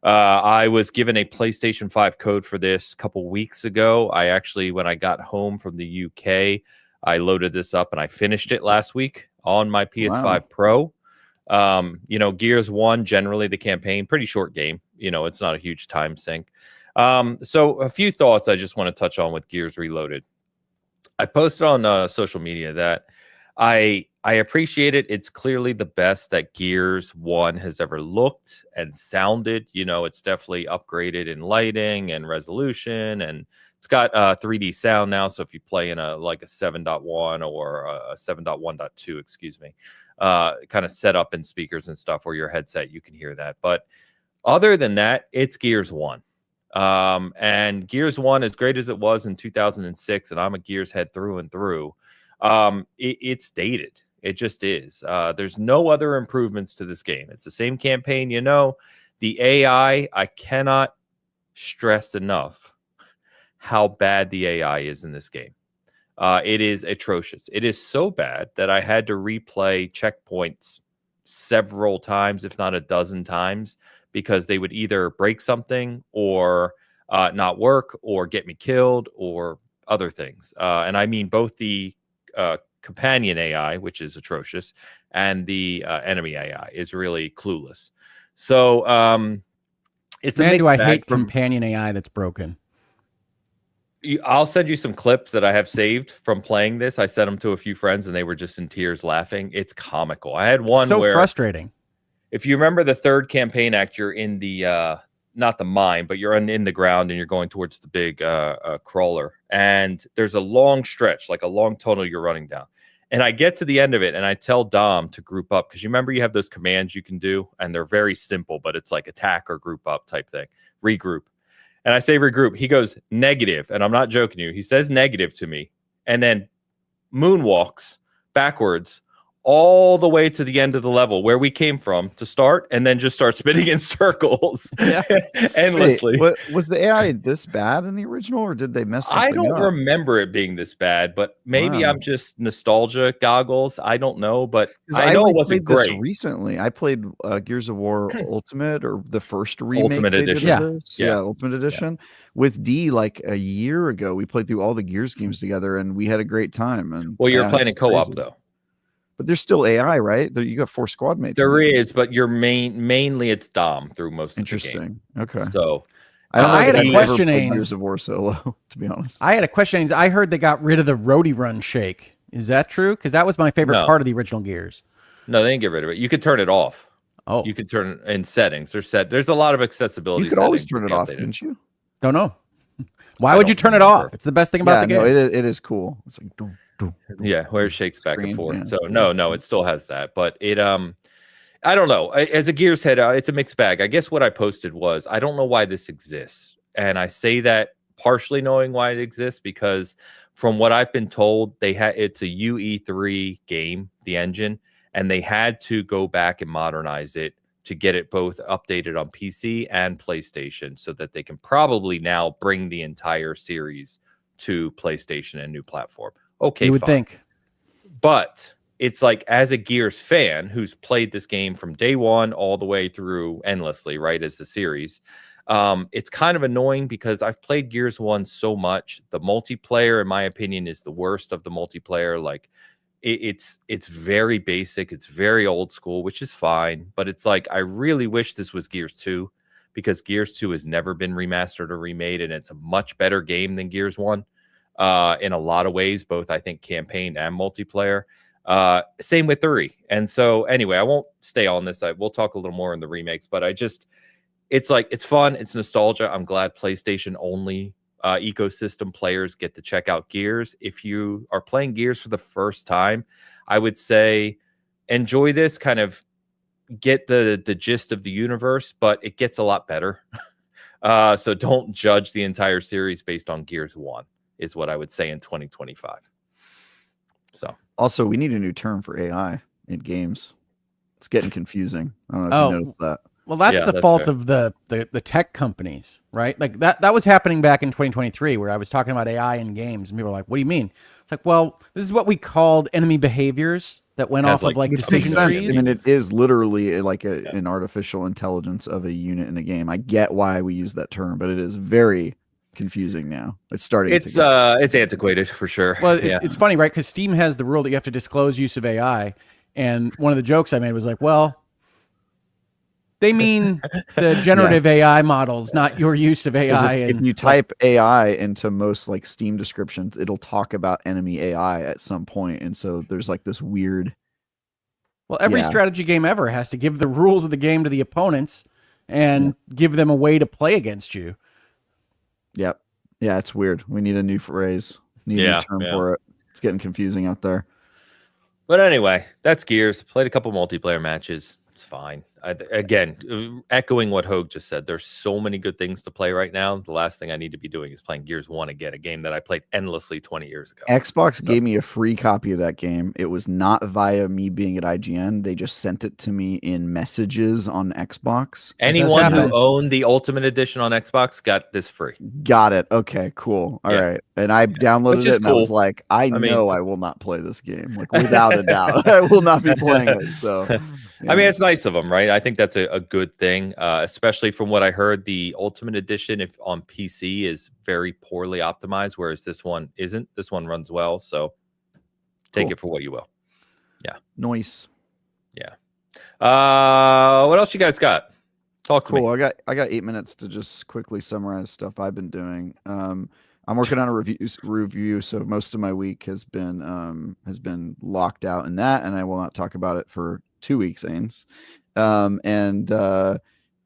I was given a PlayStation 5 code for this a couple weeks ago. When I got home from the UK, I loaded this up and I finished it last week on my PS5 Pro. Gears 1, generally the campaign, pretty short game. It's not a huge time sink. So a few thoughts I just want to touch on with Gears Reloaded. I posted on social media that I appreciate it. It's clearly the best that Gears 1 has ever looked and sounded. It's definitely upgraded in lighting and resolution, and it's got 3D sound now. So if you play in a 7.1 or a 7.1.2, excuse me, kind of set up in speakers and stuff or your headset, you can hear that. But other than that, it's Gears 1. And Gears 1, as great as it was in 2006, and I'm a Gears head through and through, it's dated. It just is. There's no other improvements to this game. It's the same campaign. The AI, I cannot stress enough how bad the AI is in this game. It is atrocious. It is so bad that I had to replay checkpoints several times, if not a dozen times, because they would either break something or not work or get me killed or other things. And I mean both the companion AI, which is atrocious, and the enemy AI is really clueless. So it's a Man, mixed do I bag hate from companion AI that's broken. I'll send you some clips that I have saved from playing this. I sent them to a few friends and they were just in tears laughing. It's comical. I had one So where, frustrating. if you remember the third campaign act, you're in the not the mine, but you're in the ground and you're going towards the big crawler. And there's a long stretch, like a long tunnel you're running down. And I get to the end of it and I tell Dom to group up, because you remember you have those commands you can do and they're very simple, but it's like attack or group up type thing, regroup. And I say regroup. He goes negative, and I'm not joking you. He says negative to me, and then moonwalks backwards all the way to the end of the level where we came from to start, and then just start spinning in circles endlessly. Wait, was the AI this bad in the original, or did they mess something I don't up? remember it being this bad, but maybe Wow. I'm just nostalgia goggles. I don't know, but 'Cause I know it only wasn't played this great. recently. I played Gears of War Ultimate, or the first remake Ultimate they did Edition. of Yeah. this. Yeah, Ultimate Edition with D like a year ago. We played through all the Gears games together, and we had a great time. And Well, you're yeah, playing in it's co-op crazy. though. But there's still AI, right? You got 4 squad mates. There is, but you're mainly it's Dom through most of the game. Interesting. Okay. So I don't know I that had a I've question, ever played Ains. Gears of War solo, to be honest. I had a question. Ains. I heard they got rid of the roadie run shake. Is that true? Because that was my favorite No. part of the original Gears. No, they didn't get rid of it. You could turn it off. Oh, You could turn it in settings. There's a lot of accessibility. You could always settings turn to it be off, updated. couldn't you? don't know. Why I would you don't turn it remember. off? It's the best thing about the game. No, it is cool. It's like dum, dum, dum, Yeah, where it dum. shakes back and Screen, forth. yeah, So it's no, cool. it still has that, but it I don't know. As a Gears head, it's a mixed bag. I guess what I posted was I don't know why this exists, and I say that partially knowing why it exists because from what I've been told, it's a UE3 game, the engine, and they had to go back and modernize it to get it both updated on PC and PlayStation so that they can probably now bring the entire series to PlayStation and new platform. Okay, You would fine. think. But it's like, as a Gears fan who's played this game from day one all the way through endlessly, right, as the series, it's kind of annoying because I've played Gears 1 so much. The multiplayer, in my opinion, is the worst of the multiplayer. Like, it's very basic. It's very old school, which is fine. But it's like, I really wish this was Gears 2 because Gears 2 has never been remastered or remade, and it's a much better game than Gears 1 in a lot of ways, both, I think, campaign and multiplayer. Same with 3. And so anyway, I won't stay on this. We'll talk a little more in the remakes, but it's like, it's fun. It's nostalgia. I'm glad PlayStation only ecosystem players get to check out Gears. If you are playing Gears for the first time, I would say enjoy this, kind of get the gist of the universe, but it gets a lot better. So don't judge the entire series based on Gears 1 is what I would say in 2025. So Also, we need a new term for AI in games. It's getting confusing. I don't know if you noticed that. Well, that's Yeah, the that's fault fair. of the tech companies, right? Like that was happening back in 2023 where I was talking about AI in games and people were like, what do you mean? It's like, well, this is what we called enemy behaviors that went Has, off like, of like Which decision makes sense. trees. I mean, it is literally like an artificial intelligence of a unit in a game. I get why we use that term, but it is very confusing now. It's starting It's to get antiquated for sure. Well, it's funny, right? Because Steam has the rule that you have to disclose use of AI. And one of the jokes I made was like, well, they mean the generative AI models, not your use of AI. if you type AI into most like Steam descriptions, it'll talk about enemy AI at some point, and so there's like this weird. Well, every strategy game ever has to give the rules of the game to the opponents and give them a way to play against you. Yep. Yeah, it's weird. We need a new phrase. Need a new term for it. It's getting confusing out there. But anyway, that's Gears. Played a couple multiplayer matches. It's fine. Again, echoing what Hogue just said, there's so many good things to play right now. The last thing I need to be doing is playing Gears 1 again, a game that I played endlessly 20 years ago. Xbox gave me a free copy of that game. It was not via me being at IGN. They just sent it to me in messages on Xbox. Anyone who owned the Ultimate Edition on Xbox got this free. Got it. Okay, cool. All right. And I downloaded it and I was like, I know I will not play this game. Like, without a doubt, I will not be playing it. So, I mean, it's nice of them, right? I think that's a good thing, especially from what I heard. The Ultimate Edition, if on PC, is very poorly optimized, whereas this one isn't. This one runs well, so take it for what you will. Yeah. Noise. Yeah. What else you guys got? Talk to me. I got 8 minutes to just quickly summarize stuff I've been doing. I'm working on a review, so most of my week has been locked out in that, and I will not talk about it for 2 weeks, Ains.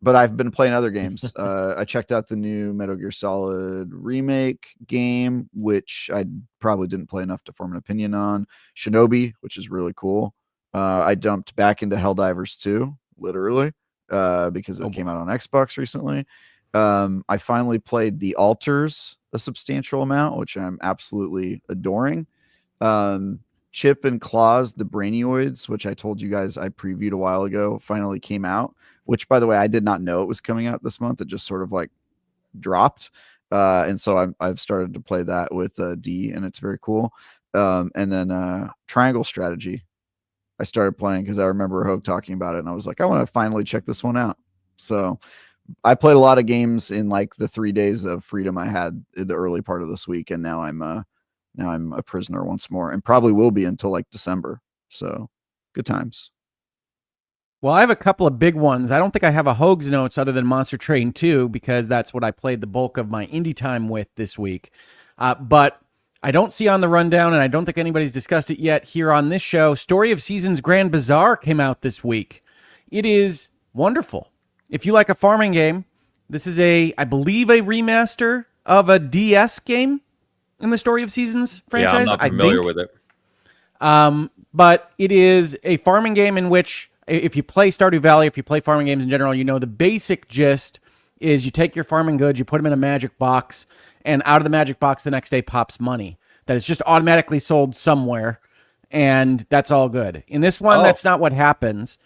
But I've been playing other games. I checked out the new Metal Gear Solid remake game, which I probably didn't play enough to form an opinion on. Shinobi, which is really cool. I dumped back into Helldivers 2, literally, because it came out on Xbox recently. I finally played The Alters a substantial amount, which I'm absolutely adoring. Chip and Claws, the Brainioids, which I told you guys I previewed a while ago, finally came out, which, by the way, I did not know it was coming out this month. It just sort of like dropped. And so I've started to play that with D, and it's very cool. And then Triangle Strategy, I started playing because I remember Hogue talking about it, and I was like, I want to finally check this one out. So I played a lot of games in like the 3 days of freedom I had in the early part of this week, and now I'm a prisoner once more, and probably will be until like December. So good times. Well, I have a couple of big ones. I don't think I have a Hogue's notes other than Monster Train 2, because that's what I played the bulk of my indie time with this week. But I don't see on the rundown, and I don't think anybody's discussed it yet here on this show, Story of Seasons Grand Bazaar came out this week. It is wonderful. If you like a farming game, this is I believe a remaster of a DS game in the Story of Seasons franchise. Yeah, I'm not familiar with it. But it is a farming game in which, if you play Stardew Valley, if you play farming games in general, you know the basic gist is you take your farming goods, you put them in a magic box, and out of the magic box the next day pops money that is just automatically sold somewhere, and that's all good. In this one, that's not what happens.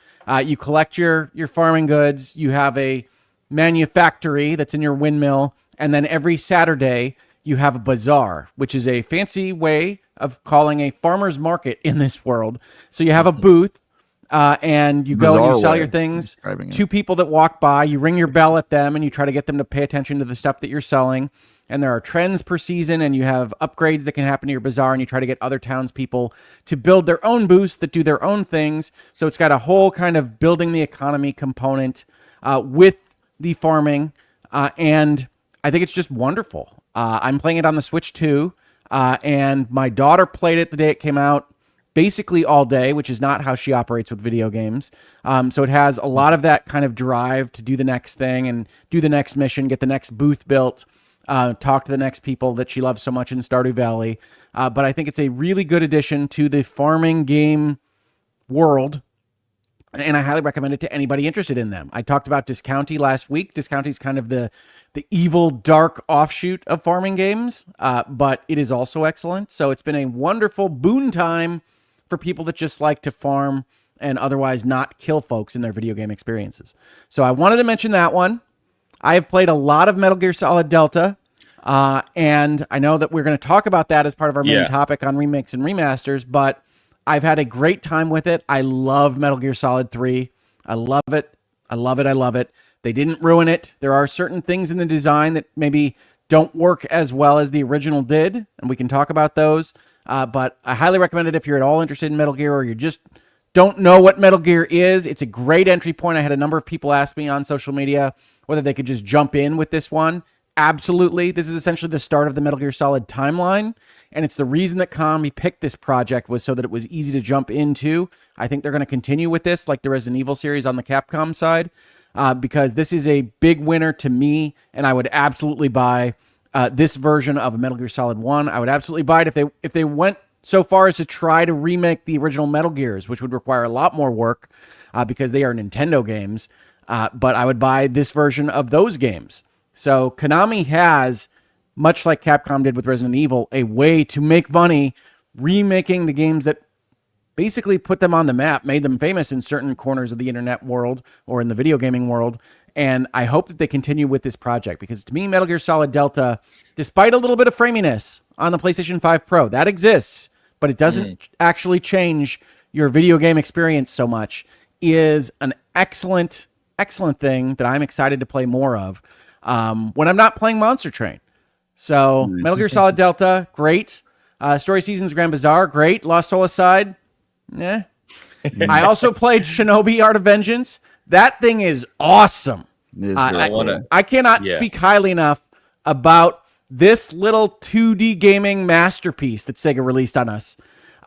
You collect your farming goods, you have a manufactory that's in your windmill, and then every Saturday you have a bazaar, which is a fancy way of calling a farmer's market in this world. So you have a booth, and you go and you sell your things to people that walk by. You ring your bell at them, and you try to get them to pay attention to the stuff that you're selling. And there are trends per season, and you have upgrades that can happen to your bazaar, and you try to get other townspeople to build their own booths that do their own things. So it's got a whole kind of building the economy component with the farming, and I think it's just wonderful. I'm playing it on the Switch too, and my daughter played it the day it came out, basically all day, which is not how she operates with video games. So it has a lot of that kind of drive to do the next thing and do the next mission, get the next booth built, talk to the next people that she loves so much in Stardew Valley. But I think it's a really good addition to the farming game world, and I highly recommend it to anybody interested in them. I talked about Discounty last week. Discounty is kind of the evil, dark offshoot of farming games, but it is also excellent. So it's been a wonderful boon time for people that just like to farm and otherwise not kill folks in their video game experiences. So I wanted to mention that one. I have played a lot of Metal Gear Solid Delta, and I know that we're going to talk about that as part of our main topic on remakes and remasters, but I've had a great time with it. I love Metal Gear Solid 3. I love it. I love it. I love it. They didn't ruin it. There are certain things in the design that maybe don't work as well as the original did, and we can talk about those. But I highly recommend it if you're at all interested in Metal Gear, or you just don't know what Metal Gear is. It's a great entry point. I had a number of people ask me on social media whether they could just jump in with this one. Absolutely. This is essentially the start of the Metal Gear Solid timeline, and it's the reason that Konami picked this project was so that it was easy to jump into. I think they're going to continue with this like the Resident Evil series on the Capcom side, because this is a big winner to me, and I would absolutely buy this version of a Metal Gear Solid 1. I would absolutely buy it if they went so far as to try to remake the original Metal Gears, which would require a lot more work. because they are Nintendo games. But I would buy this version of those games. So Konami has, much like Capcom did with Resident Evil, a way to make money remaking the games that basically put them on the map, made them famous in certain corners of the internet world or in the video gaming world. And I hope that they continue with this project, because to me, Metal Gear Solid Delta, despite a little bit of framiness on the PlayStation 5 Pro, that exists, but it doesn't actually change your video game experience so much, is an excellent thing that I'm excited to play more of when I'm not playing Monster Train. So Metal Gear Solid Delta, great. Story Seasons Grand Bazaar, great. Lost Soul aside, yeah. I also played Shinobi Art of Vengeance. That thing is awesome. I cannot speak highly enough about this little 2D gaming masterpiece that Sega released on us.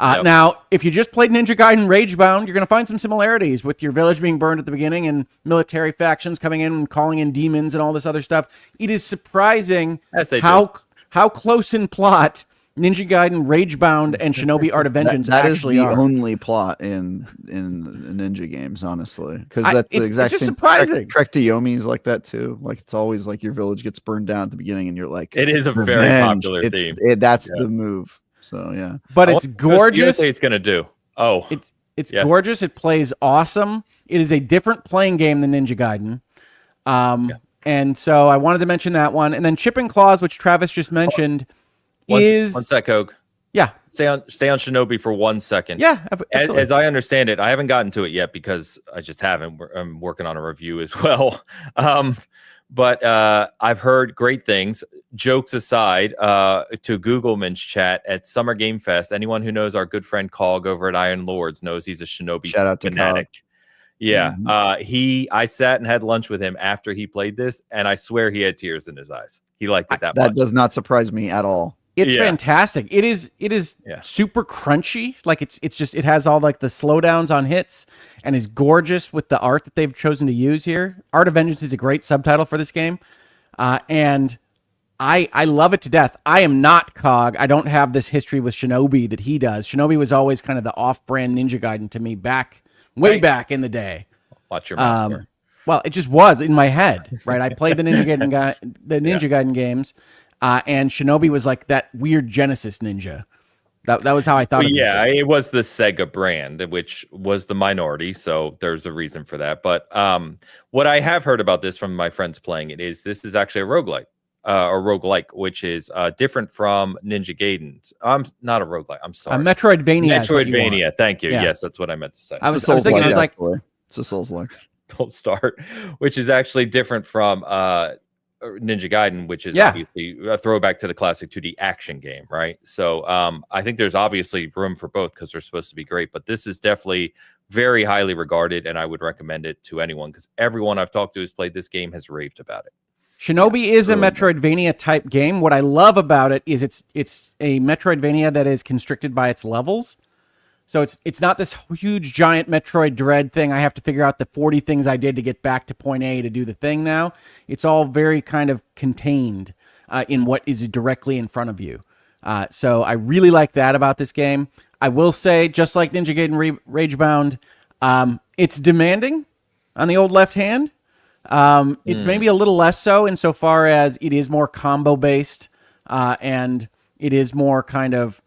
Now, if you just played Ninja Gaiden Ragebound, you're going to find some similarities with your village being burned at the beginning and military factions coming in and calling in demons and all this other stuff. It is surprising how close in plot Ninja Gaiden Ragebound and Shinobi Art of Vengeance actually are. That is the only plot in Ninja games, honestly, because that's the exact same. Surprising. Trek to Yomi's like that too. Like, it's always like your village gets burned down at the beginning, and you're like, it is a very popular theme. That's the move. So yeah, but it's gorgeous. It's gonna do. Oh, it's gorgeous. It plays awesome. It is a different playing game than Ninja Gaiden. And so I wanted to mention that one, and then Chip and Claws, which Travis just mentioned. One sec, Hogue. Yeah. Stay on Shinobi for 1 second. Yeah, as I understand it, I haven't gotten to it yet because I just haven't. I'm working on a review as well. But I've heard great things. Jokes aside, to Googleman's chat at Summer Game Fest, anyone who knows our good friend Cog over at Iron Lords knows he's a Shinobi Shout out fanatic. To Cog. Yeah. I sat and had lunch with him after he played this, and I swear he had tears in his eyes. He liked it that much. That does not surprise me at all. It's fantastic. It is super crunchy. Like it has all like the slowdowns on hits, and is gorgeous with the art that they've chosen to use here. Art of Vengeance is a great subtitle for this game. And I love it to death. I am not Cog. I don't have this history with Shinobi that he does. Shinobi was always kind of the off-brand Ninja Gaiden to me way back in the day. Watch your mouth, sir. Well, it just was in my head, right? I played the Ninja Gaiden games. And Shinobi was like that weird Genesis ninja. That was how I thought of it. Yeah, it was the Sega brand, which was the minority, so there's a reason for that. But what I have heard about this from my friends playing it is this is actually a roguelike, or roguelike, which is different from Ninja Gaiden. Not a roguelike, I'm sorry. A Metroidvania. Metroidvania, thank you. Yeah. Yes, that's what I meant to say. I was thinking, it's a Souls-like. Don't start, which is actually different from Ninja Gaiden, which is obviously a throwback to the classic 2D action game, right? So I think there's obviously room for both because they're supposed to be great, but this is definitely very highly regarded, and I would recommend it to anyone because everyone I've talked to who's played this game has raved about it. Shinobi is a Metroidvania type game. What I love about it is it's a Metroidvania that is constricted by its levels. So it's not this huge giant Metroid Dread thing. I have to figure out the 40 things I did to get back to point A to do the thing now. It's all very kind of contained in what is directly in front of you. So I really like that about this game. I will say, just like Ninja Gaiden Ragebound, it's demanding on the old left hand. It may be a little less so insofar as it is more combo based and it is more kind of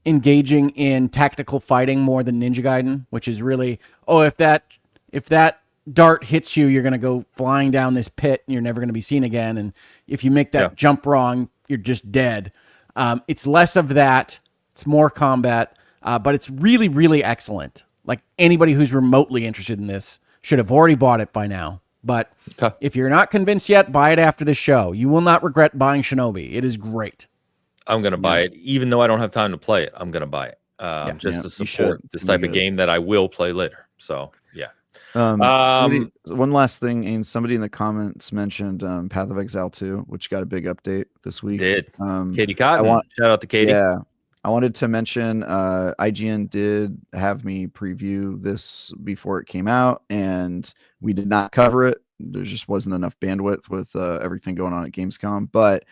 engaging in tactical fighting more than Ninja Gaiden, which is really, if that dart hits you, you're going to go flying down this pit and you're never going to be seen again. And if you make that jump wrong, you're just dead. It's less of that. It's more combat, but it's really, really excellent. Like, anybody who's remotely interested in this should have already bought it by now. But if you're not convinced yet, buy it after the show. You will not regret buying Shinobi. It is great. I'm going to buy it. Even though I don't have time to play it, I'm going to buy it just to support this type of game that I will play later. So, yeah. One last thing, Ames, somebody in the comments mentioned Path of Exile 2, which got a big update this week. Katie Cotton. Shout out to Katie. Yeah. I wanted to mention IGN did have me preview this before it came out, and we did not cover it. There just wasn't enough bandwidth with everything going on at Gamescom. But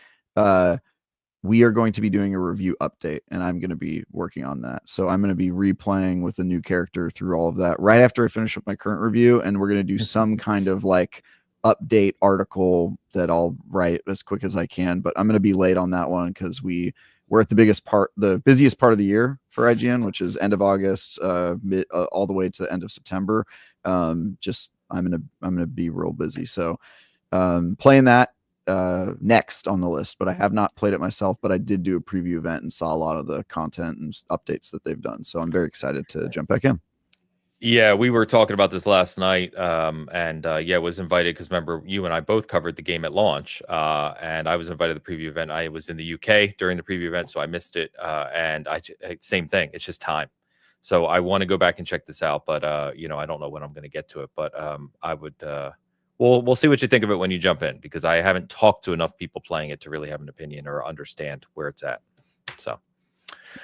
we are going to be doing a review update, and I'm going to be working on that. So I'm going to be replaying with a new character through all of that right after I finish up my current review, and we're going to do some kind of like update article that I'll write as quick as I can. But I'm going to be late on that one because we're at the busiest part of the year for IGN, which is end of August, all the way to the end of September. I'm gonna be real busy. So playing that next on the list, but I have not played it myself, but I did do a preview event and saw a lot of the content and updates that they've done. So I'm very excited to jump back in. Yeah, we were talking about this last night, and was invited because remember you and I both covered the game at launch, and I was invited to the preview event. I was in the UK during the preview event, so I missed it. And same thing. It's just time. So I want to go back and check this out, but I don't know when I'm going to get to it. But I would. We'll see what you think of it when you jump in, because I haven't talked to enough people playing it to really have an opinion or understand where it's at. So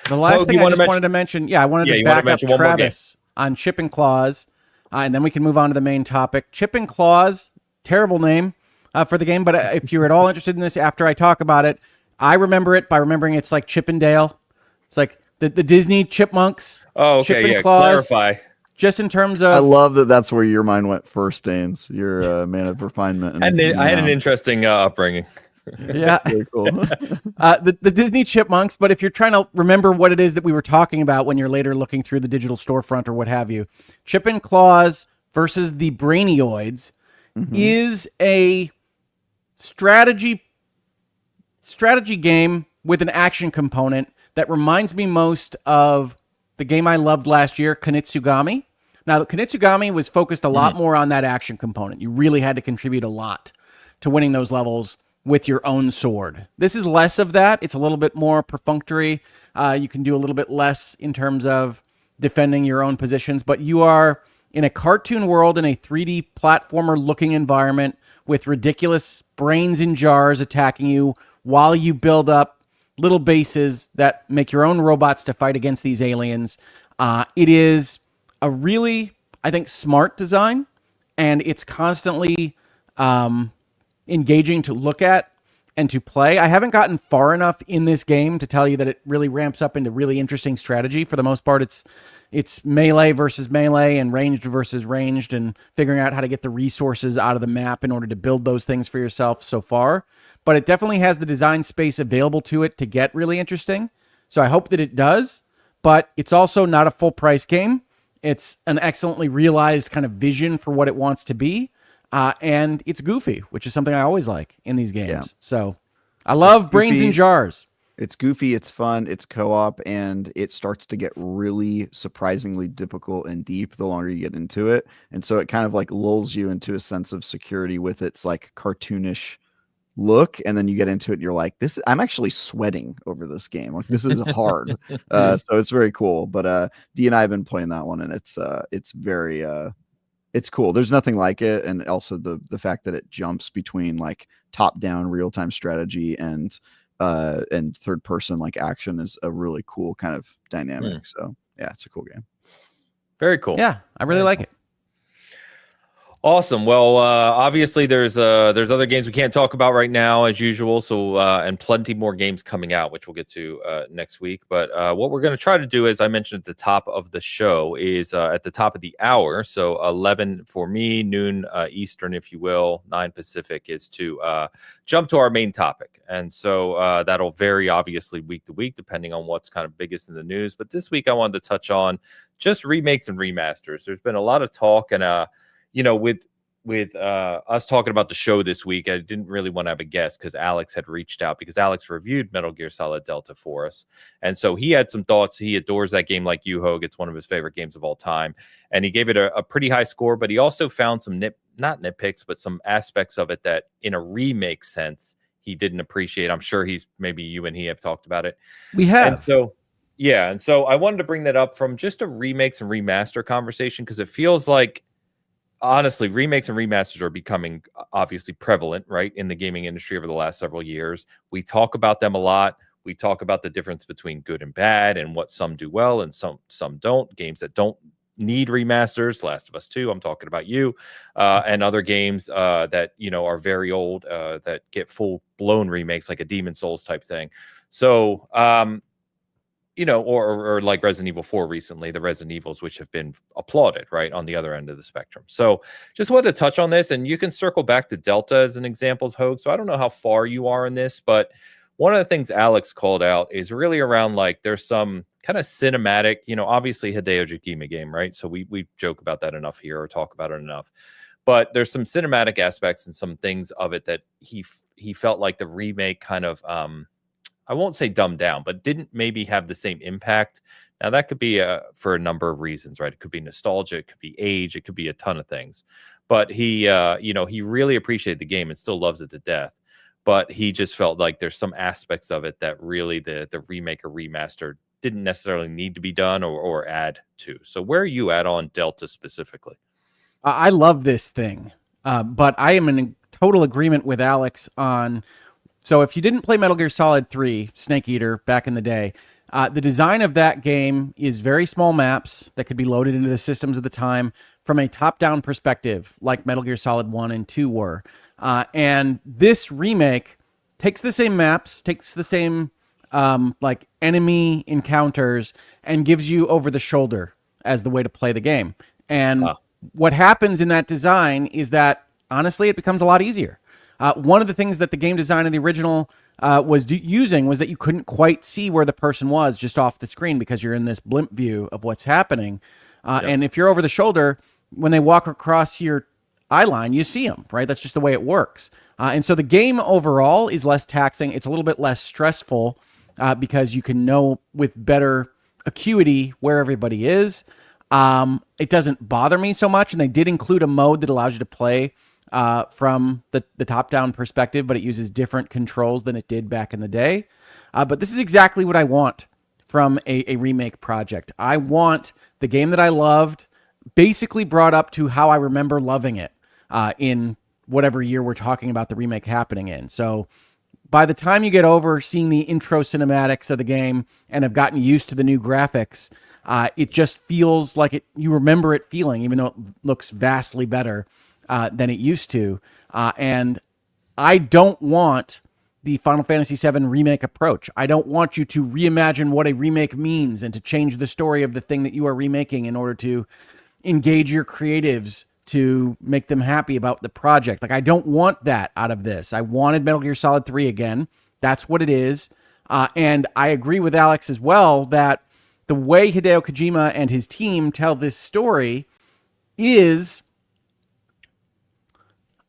the last thing I just wanted to mention, I wanted to back up Travis on Chipping Claws, and then we can move on to the main topic. Chipping Claws, terrible name for the game, but if you're at all interested in this after I talk about it, I remember it by remembering it's like Chippendale. It's like the Disney chipmunks. Oh, okay, Chipping Claws, clarify. Just in terms of... I love that that's where your mind went first, Danes. You're a man of refinement. And I had an interesting upbringing. Yeah. Very cool. The Disney chipmunks, but if you're trying to remember what it is that we were talking about when you're later looking through the digital storefront or what have you, Chipping Claws versus the Brainioids is a strategy game with an action component that reminds me most of the game I loved last year, Kunitsugami. Now, Kunitsugami was focused a lot more on that action component. You really had to contribute a lot to winning those levels with your own sword. This is less of that. It's a little bit more perfunctory. You can do a little bit less in terms of defending your own positions, but you are in a cartoon world in a 3D platformer looking environment with ridiculous brains in jars attacking you while you build up little bases that make your own robots to fight against these aliens. It is a really, I think, smart design, and it's constantly engaging to look at and to play. I haven't gotten far enough in this game to tell you that it really ramps up into really interesting strategy. For the most part, it's melee versus melee and ranged versus ranged, and figuring out how to get the resources out of the map in order to build those things for yourself so far. But it definitely has the design space available to it to get really interesting. So I hope that it does, but it's also not a full price game. It's an excellently realized kind of vision for what it wants to be. And it's goofy, which is something I always like in these games. Yeah. So I love brains in jars. It's goofy, it's fun, it's co-op, and it starts to get really surprisingly difficult and deep the longer you get into it. And so it kind of like lulls you into a sense of security with its like cartoonish look, and then you get into it and you're like, I'm actually sweating over this game. Like, this is hard. So it's very cool. But D and I have been playing that one, and it's very it's cool. There's nothing like it. And also the fact that it jumps between like top-down real-time strategy and third person like action is a really cool kind of dynamic. So yeah, it's a cool game. Very cool. Yeah, I really like it. Awesome. Well, obviously there's other games we can't talk about right now as usual. So and plenty more games coming out, which we'll get to next week. But what we're going to try to do, as I mentioned at the top of the show, is at the top of the hour. So 11 for me, noon Eastern, if you will, 9 Pacific, is to jump to our main topic. And so that'll vary obviously week to week, depending on what's kind of biggest in the news. But this week I wanted to touch on just remakes and remasters. There's been a lot of talk, and with us talking about the show this week, I didn't really want to have a guest because Alex had reached out, because Alex reviewed Metal Gear Solid Delta for us. And so he had some thoughts. He adores that game like you, Hogue. It's one of his favorite games of all time. And he gave it a pretty high score, but he also found some not nitpicks, but some aspects of it that in a remake sense, he didn't appreciate. I'm sure maybe you and he have talked about it. We have. And so, yeah. And so I wanted to bring that up from just a remakes and remaster conversation, because it feels like, honestly, remakes and remasters are becoming obviously prevalent, right, in the gaming industry over the last several years. We talk about them a lot. We talk about the difference between good and bad, and what some do well and some don't. Games that don't need remasters, Last of Us 2, I'm talking about you, and other games that are very old that get full blown remakes, like a Demon Souls type thing. So, or like Resident Evil 4 recently, the Resident Evils, which have been applauded, right, on the other end of the spectrum. So just wanted to touch on this, and you can circle back to Delta as an example, Hogue. So I don't know how far you are in this, but one of the things Alex called out is really around like there's some kind of cinematic, obviously Hideo Kojima game, right? So we joke about that enough here or talk about it enough. But there's some cinematic aspects and some things of it that he felt like the remake kind of I won't say dumbed down, but didn't maybe have the same impact. Now that could be for a number of reasons, right? It could be nostalgia, it could be age, it could be a ton of things. But he really appreciated the game and still loves it to death. But he just felt like there's some aspects of it that really the remake or remaster didn't necessarily need to be done or add to. So where are you at on Delta specifically? I love this thing, but I am in total agreement with Alex on. So if you didn't play Metal Gear Solid 3, Snake Eater, back in the day, the design of that game is very small maps that could be loaded into the systems at the time from a top-down perspective, like Metal Gear Solid 1 and 2 were. And this remake takes the same maps, takes the same like enemy encounters, and gives you over the shoulder as the way to play the game. And what happens in that design is that, honestly, it becomes a lot easier. One of the things that the game design of the original was using was that you couldn't quite see where the person was just off the screen because you're in this blimp view of what's happening. And if you're over the shoulder, when they walk across your eye line, you see them, right? That's just the way it works. And so the game overall is less taxing. It's a little bit less stressful because you can know with better acuity where everybody is. It doesn't bother me so much. And they did include a mode that allows you to play from the top-down perspective, but it uses different controls than it did back in the day. But this is exactly what I want from a remake project. I want the game that I loved basically brought up to how I remember loving it in whatever year we're talking about the remake happening in. So by the time you get over seeing the intro cinematics of the game and have gotten used to the new graphics, it just feels like you remember it feeling, even though it looks vastly better than it used to. And I don't want the Final Fantasy VII remake approach. I don't want you to reimagine what a remake means and to change the story of the thing that you are remaking in order to engage your creatives to make them happy about the project. Like, I don't want that out of this. I wanted Metal Gear Solid 3 again. That's what it is. And I agree with Alex as well that the way Hideo Kojima and his team tell this story is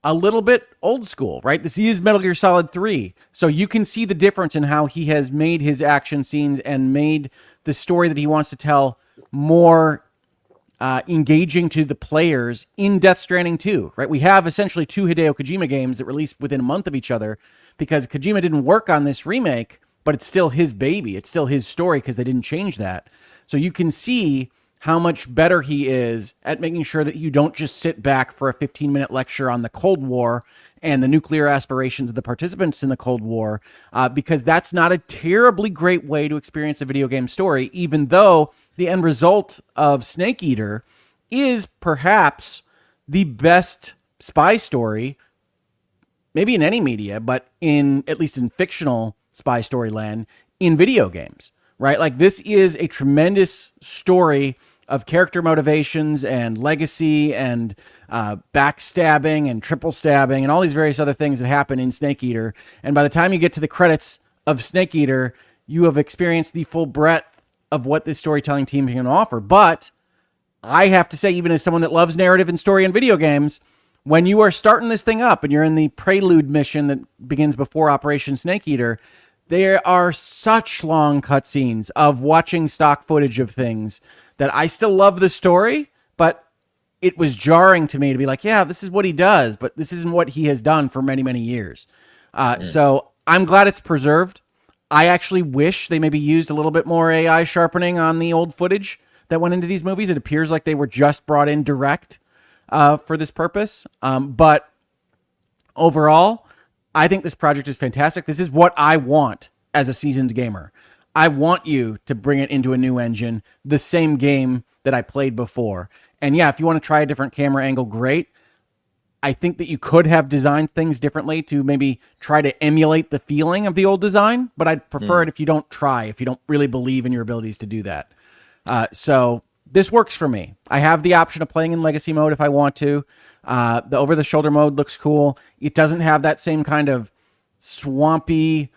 a little bit old school, right? This is Metal Gear Solid 3. So you can see the difference in how he has made his action scenes and made the story that he wants to tell more engaging to the players in Death Stranding 2, right? We have essentially two Hideo Kojima games that released within a month of each other because Kojima didn't work on this remake, but it's still his baby. It's still his story because they didn't change that. So you can see how much better he is at making sure that you don't just sit back for a 15-minute lecture on the Cold War and the nuclear aspirations of the participants in the Cold War, because that's not a terribly great way to experience a video game story, even though the end result of Snake Eater is perhaps the best spy story, maybe in any media, but at least in fictional spy story land, in video games, right? Like, this is a tremendous story of character motivations and legacy and backstabbing and triple stabbing and all these various other things that happen in Snake Eater. And by the time you get to the credits of Snake Eater, you have experienced the full breadth of what this storytelling team can offer. But I have to say, even as someone that loves narrative and story in video games, when you are starting this thing up and you're in the prelude mission that begins before Operation Snake Eater, there are such long cutscenes of watching stock footage of things that I still love the story, but it was jarring to me to be like, yeah, this is what he does, but this isn't what he has done for many, many years. So I'm glad it's preserved. I actually wish they maybe used a little bit more AI sharpening on the old footage that went into these movies. It appears like they were just brought in direct for this purpose. But overall, I think this project is fantastic. This is what I want as a seasoned gamer. I want you to bring it into a new engine, the same game that I played before. And yeah, if you want to try a different camera angle, great. I think that you could have designed things differently to maybe try to emulate the feeling of the old design, but I'd prefer it if you don't try, if you don't really believe in your abilities to do that. So this works for me. I have the option of playing in legacy mode if I want to. The over-the-shoulder mode looks cool. It doesn't have that same kind of swampy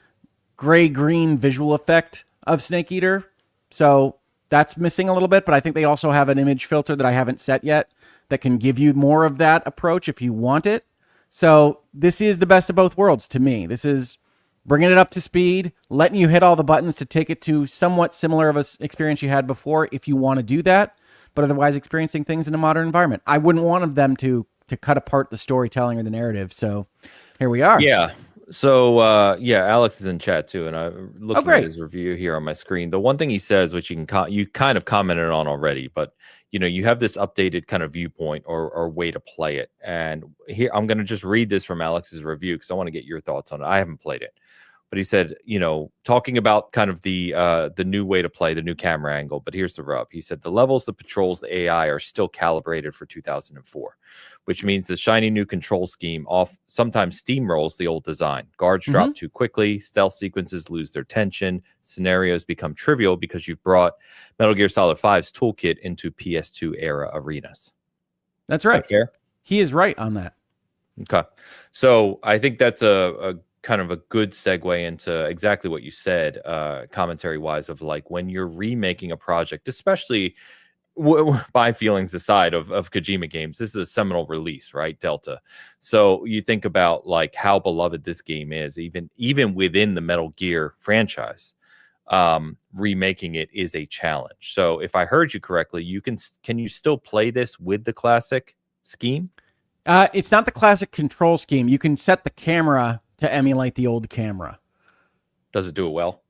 gray-green visual effect of Snake Eater, so that's missing a little bit, but I think they also have an image filter that I haven't set yet that can give you more of that approach if you want it. So this is the best of both worlds to me. This is bringing it up to speed, letting you hit all the buttons to take it to somewhat similar of an experience you had before if you want to do that, but otherwise experiencing things in a modern environment. I wouldn't want them to cut apart the storytelling or the narrative, so here we are. Yeah. So, Alex is in chat too, and I'm looking at his review here on my screen. The one thing he says, which you kind of commented on already, but you have this updated kind of viewpoint or way to play it. And here, I'm going to just read this from Alex's review because I want to get your thoughts on it. I haven't played it, but he said, talking about kind of the new way to play, the new camera angle. But here's the rub. He said the levels, the patrols, the AI are still calibrated for 2004, which means the shiny new control scheme sometimes steamrolls the old design. Guards drop too quickly, stealth sequences lose their tension, scenarios become trivial because you've brought Metal Gear Solid 5's toolkit into PS2 era arenas. That's right. Is that fair? He is right on that. Okay. So I think that's a kind of a good segue into exactly what you said, commentary wise, of like when you're remaking a project, especially my feelings aside of Kojima games, this is a seminal release, right? Delta. So you think about like how beloved this game is, even within the Metal Gear franchise. Remaking it is a challenge. So if I heard you correctly, can you still play this with the classic scheme? It's not the classic control scheme. You can set the camera to emulate the old camera. Does it do it well?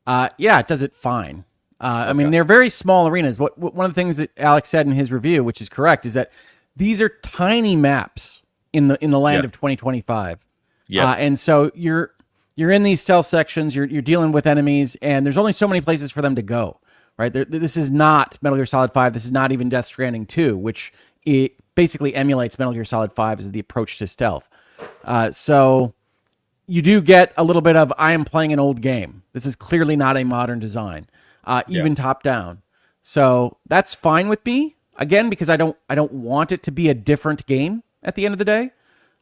Yeah, it does it fine. I mean, they're very small arenas. One of the things that Alex said in his review, which is correct, is that these are tiny maps in the land of 2025. Yes. And so you're in these stealth sections. You're dealing with enemies, and there's only so many places for them to go. Right? This is not Metal Gear Solid 5. This is not even Death Stranding 2, which it basically emulates Metal Gear Solid 5 as the approach to stealth. So you do get a little bit of, I am playing an old game. This is clearly not a modern design, even top down. So that's fine with me, again, because I don't want it to be a different game at the end of the day.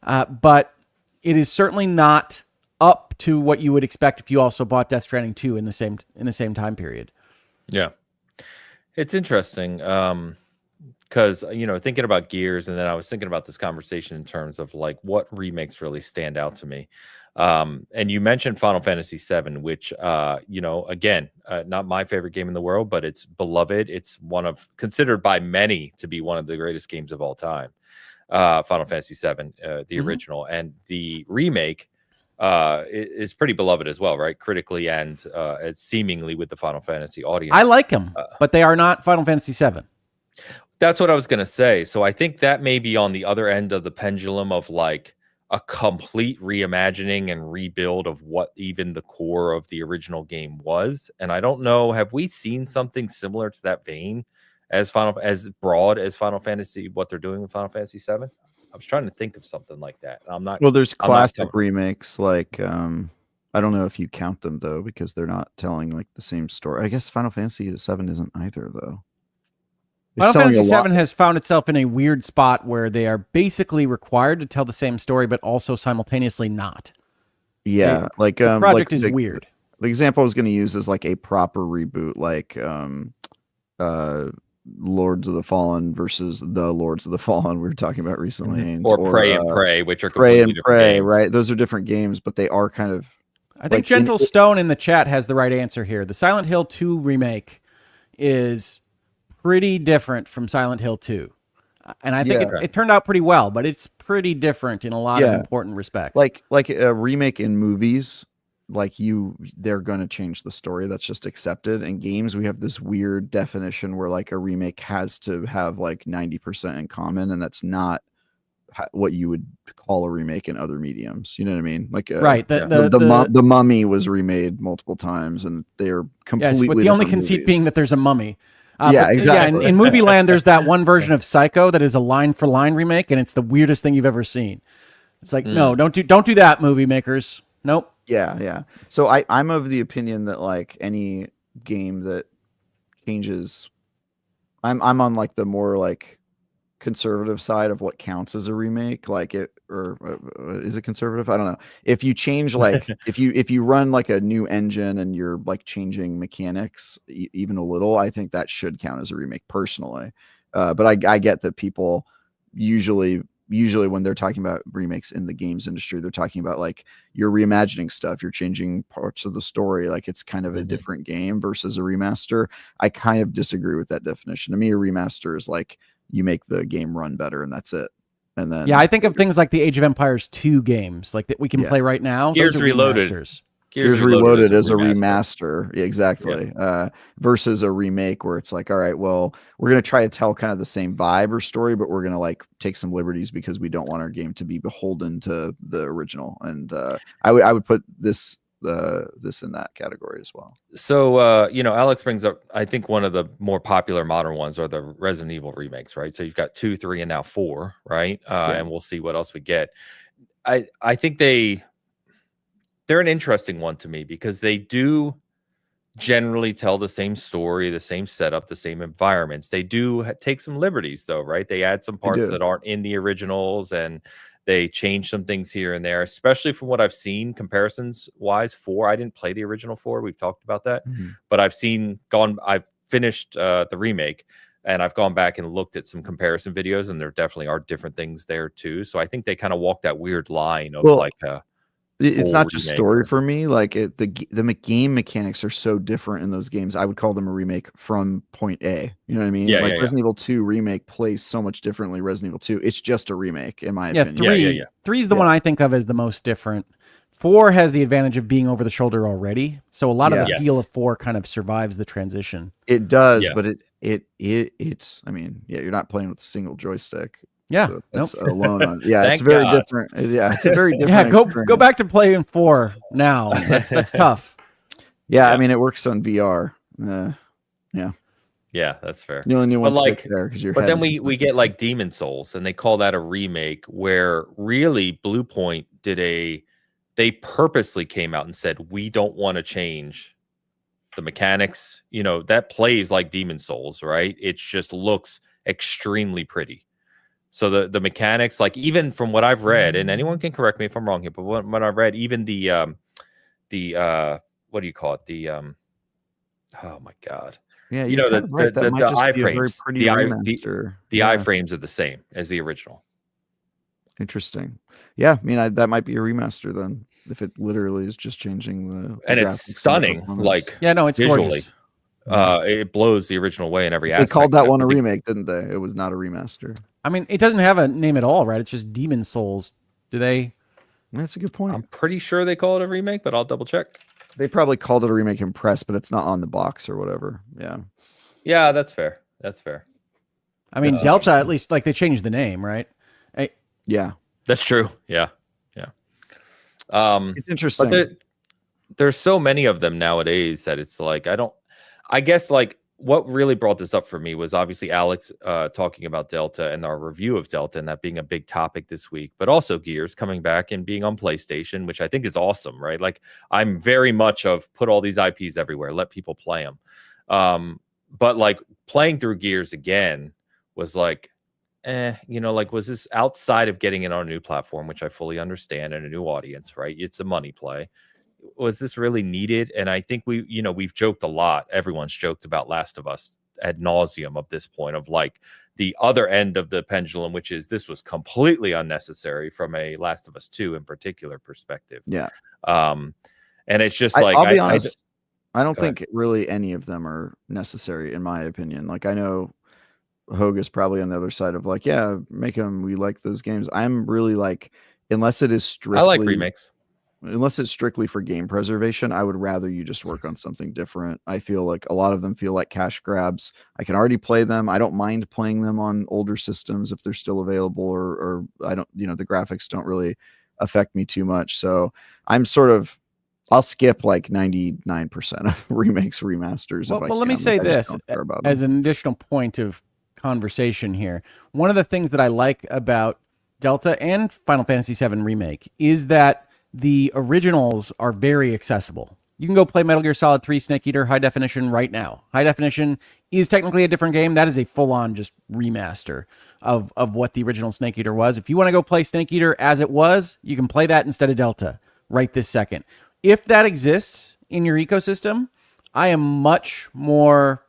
But it is certainly not up to what you would expect if you also bought Death Stranding 2 in the same time period. Yeah. It's interesting. Because, thinking about Gears, and then I was thinking about this conversation in terms of like what remakes really stand out to me. And you mentioned Final Fantasy VII, which, again, not my favorite game in the world, but it's beloved. It's considered by many to be one of the greatest games of all time. Final Fantasy VII, the original, and the remake is pretty beloved as well, right? Critically and seemingly with the Final Fantasy audience. I like them, but they are not Final Fantasy VII. That's what I was going to say. So I think that may be on the other end of the pendulum of like a complete reimagining and rebuild of what even the core of the original game was. And I don't know, have we seen something similar to that vein as broad as Final Fantasy, what they're doing with Final Fantasy VII? I was trying to think of something like that. I'm not. Well, there's classic remakes like I don't know if you count them though, because they're not telling like the same story. I guess Final Fantasy VII isn't either though. Final Fantasy VII has found itself in a weird spot where they are basically required to tell the same story, but also simultaneously not. Yeah, the project is weird. The example I was going to use is like a proper reboot, like Lords of the Fallen versus the Lords of the Fallen we were talking about recently, or Prey and Prey, which are Prey completely and Prey, games. right? Those are different games, but they are kind of. I think Gentle Stone in the chat has the right answer here. The Silent Hill 2 remake is pretty different from Silent Hill 2. And I think it turned out pretty well, but it's pretty different in a lot of important respects. Like a remake in movies, they're going to change the story. That's just accepted. In games, we have this weird definition where like a remake has to have like 90% in common, and that's not what you would call a remake in other mediums. You know what I mean? Like right. The Mummy was remade multiple times, and they're completely with the only conceit being that there's a mummy. Yeah, exactly. Yeah, in Movie Land, there's that one version of Psycho that is a line-for-line remake, and it's the weirdest thing you've ever seen. It's like, no, don't do that, movie makers. Nope. Yeah. So I'm of the opinion that like any game that changes, I'm on like the more like conservative side of what counts as a remake. Like it, or is it conservative? I don't know. If you change like if you run like a new engine and you're like changing mechanics even a little, I think that should count as a remake personally. But I get that people usually when they're talking about remakes in the games industry, they're talking about like you're reimagining stuff, you're changing parts of the story, like it's kind of a different game versus a remaster. I kind of disagree with that definition. To me, a remaster is like you make the game run better and that's it. And then I think of things like the Age of Empires 2 games, like that we can play right now. Gears Those are Reloaded. remasters. Gears Reloaded is a remaster. Yeah, exactly. Yeah. Versus a remake where it's like, all right, well, we're going to try to tell kind of the same vibe or story, but we're going to like take some liberties because we don't want our game to be beholden to the original. And I would put this in that category as well. So, Alex brings up, I think one of the more popular modern ones are the Resident Evil remakes, right? So you've got 2, 3, and now 4, right? And we'll see what else we get. I think they're an interesting one to me because they do generally tell the same story, the same setup, the same environments. They do take some liberties though, right? They add some parts that aren't in the originals and they change some things here and there, especially from what I've seen comparisons wise. 4, I didn't play the original 4. We've talked about that, but I've finished the remake and I've gone back and looked at some comparison videos and there definitely are different things there too. So I think they kind of walk that weird line of it's not just story for me. Like the game mechanics are so different in those games. I would call them a remake from point A. You know what I mean? Resident Evil 2 remake plays so much differently. Resident Evil 2, it's just a remake in my opinion. 3 is the one I think of as the most different. 4 has the advantage of being over the shoulder already, so a lot of the feel of 4 kind of survives the transition. It does, but it's. I mean, you're not playing with a single joystick. Yeah, so that's alone on. Yeah, it's very different. Yeah, it's a very different. Go back to playing 4 now. That's tough. Yeah, I mean it works on VR. Yeah, that's fair. You only need one stick there because you're. But then we get like Demon Souls, and they call that a remake. Where really Blue Point they purposely came out and said we don't want to change the mechanics. That plays like Demon Souls, right? It just looks extremely pretty. So the mechanics, like even from what I've read, and anyone can correct me if I'm wrong here, but when I've read, even the what do you call it? Oh my god. Yeah, the iframes. The iframes are the same as the original. Interesting. Yeah, I mean that might be a remaster then, if it literally is just changing the and it's stunning. Like it's visually. Gorgeous. It blows the original way in every aspect. They called that one a remake, didn't they? It was not a remaster. I mean, it doesn't have a name at all, right? It's just Demon Souls. Do they? That's a good point. I'm pretty sure they call it a remake, but I'll double check. They probably called it a remake in press, but it's not on the box or whatever. Yeah, that's fair. I mean, Delta at least like they changed the name, right? Yeah, that's true. Yeah. It's interesting. But there's so many of them nowadays that it's like I guess like what really brought this up for me was obviously Alex talking about Delta and our review of Delta and that being a big topic this week, but also Gears coming back and being on PlayStation, which I think is awesome, right? Like I'm very much of put all these IPs everywhere, let people play them. But like playing through Gears again was like, was this outside of getting it on a new platform, which I fully understand, and a new audience, right? It's a money play. Was this really needed? And I think we've joked a lot. Everyone's joked about Last of Us ad nauseum of this point of like the other end of the pendulum, which is this was completely unnecessary from a Last of Us 2 in particular perspective. Yeah. And it's just like, I'll be honest. I don't think really any of them are necessary in my opinion. Like I know Hogue is probably on the other side of like, yeah, make them. We like those games. I'm really like, unless it is strictly. I like remakes. Unless it's strictly for game preservation, I would rather you just work on something different. I feel like a lot of them feel like cash grabs. I can already play them. I don't mind playing them on older systems if they're still available, or I don't, the graphics don't really affect me too much. So I'm sort of I'll skip like 99% of remakes, remasters. Well, let me say this as an additional point of conversation here. One of the things that I like about Delta and Final Fantasy VII Remake is that the originals are very accessible. You can go play Metal Gear Solid 3 Snake Eater high definition right now. High definition is technically a different game. That is a full-on just remaster of what the original Snake Eater was. If you want to go play Snake Eater as it was, you can play that instead of Delta right this second. If that exists in your ecosystem, I am much more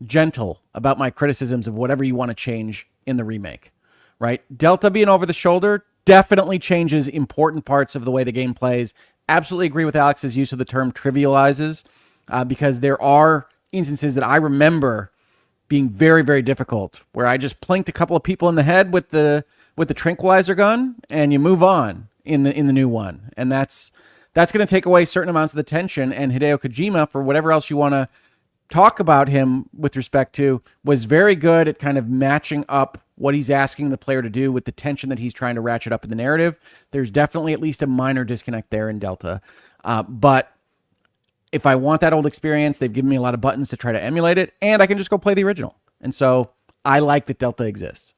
gentle about my criticisms of whatever you want to change in the remake, right? Delta being over the shoulder definitely changes important parts of the way the game plays. Absolutely agree with Alex's use of the term trivializes, because there are instances that I remember being very, very difficult where I just plinked a couple of people in the head with the tranquilizer gun and you move on in the new one. And that's going to take away certain amounts of the tension. And Hideo Kojima, for whatever else you want to talk about him with respect to, was very good at kind of matching up what he's asking the player to do with the tension that he's trying to ratchet up in the narrative. There's definitely at least a minor disconnect there in Delta. But if I want that old experience, they've given me a lot of buttons to try to emulate it, and I can just go play the original. And so I like that Delta exists.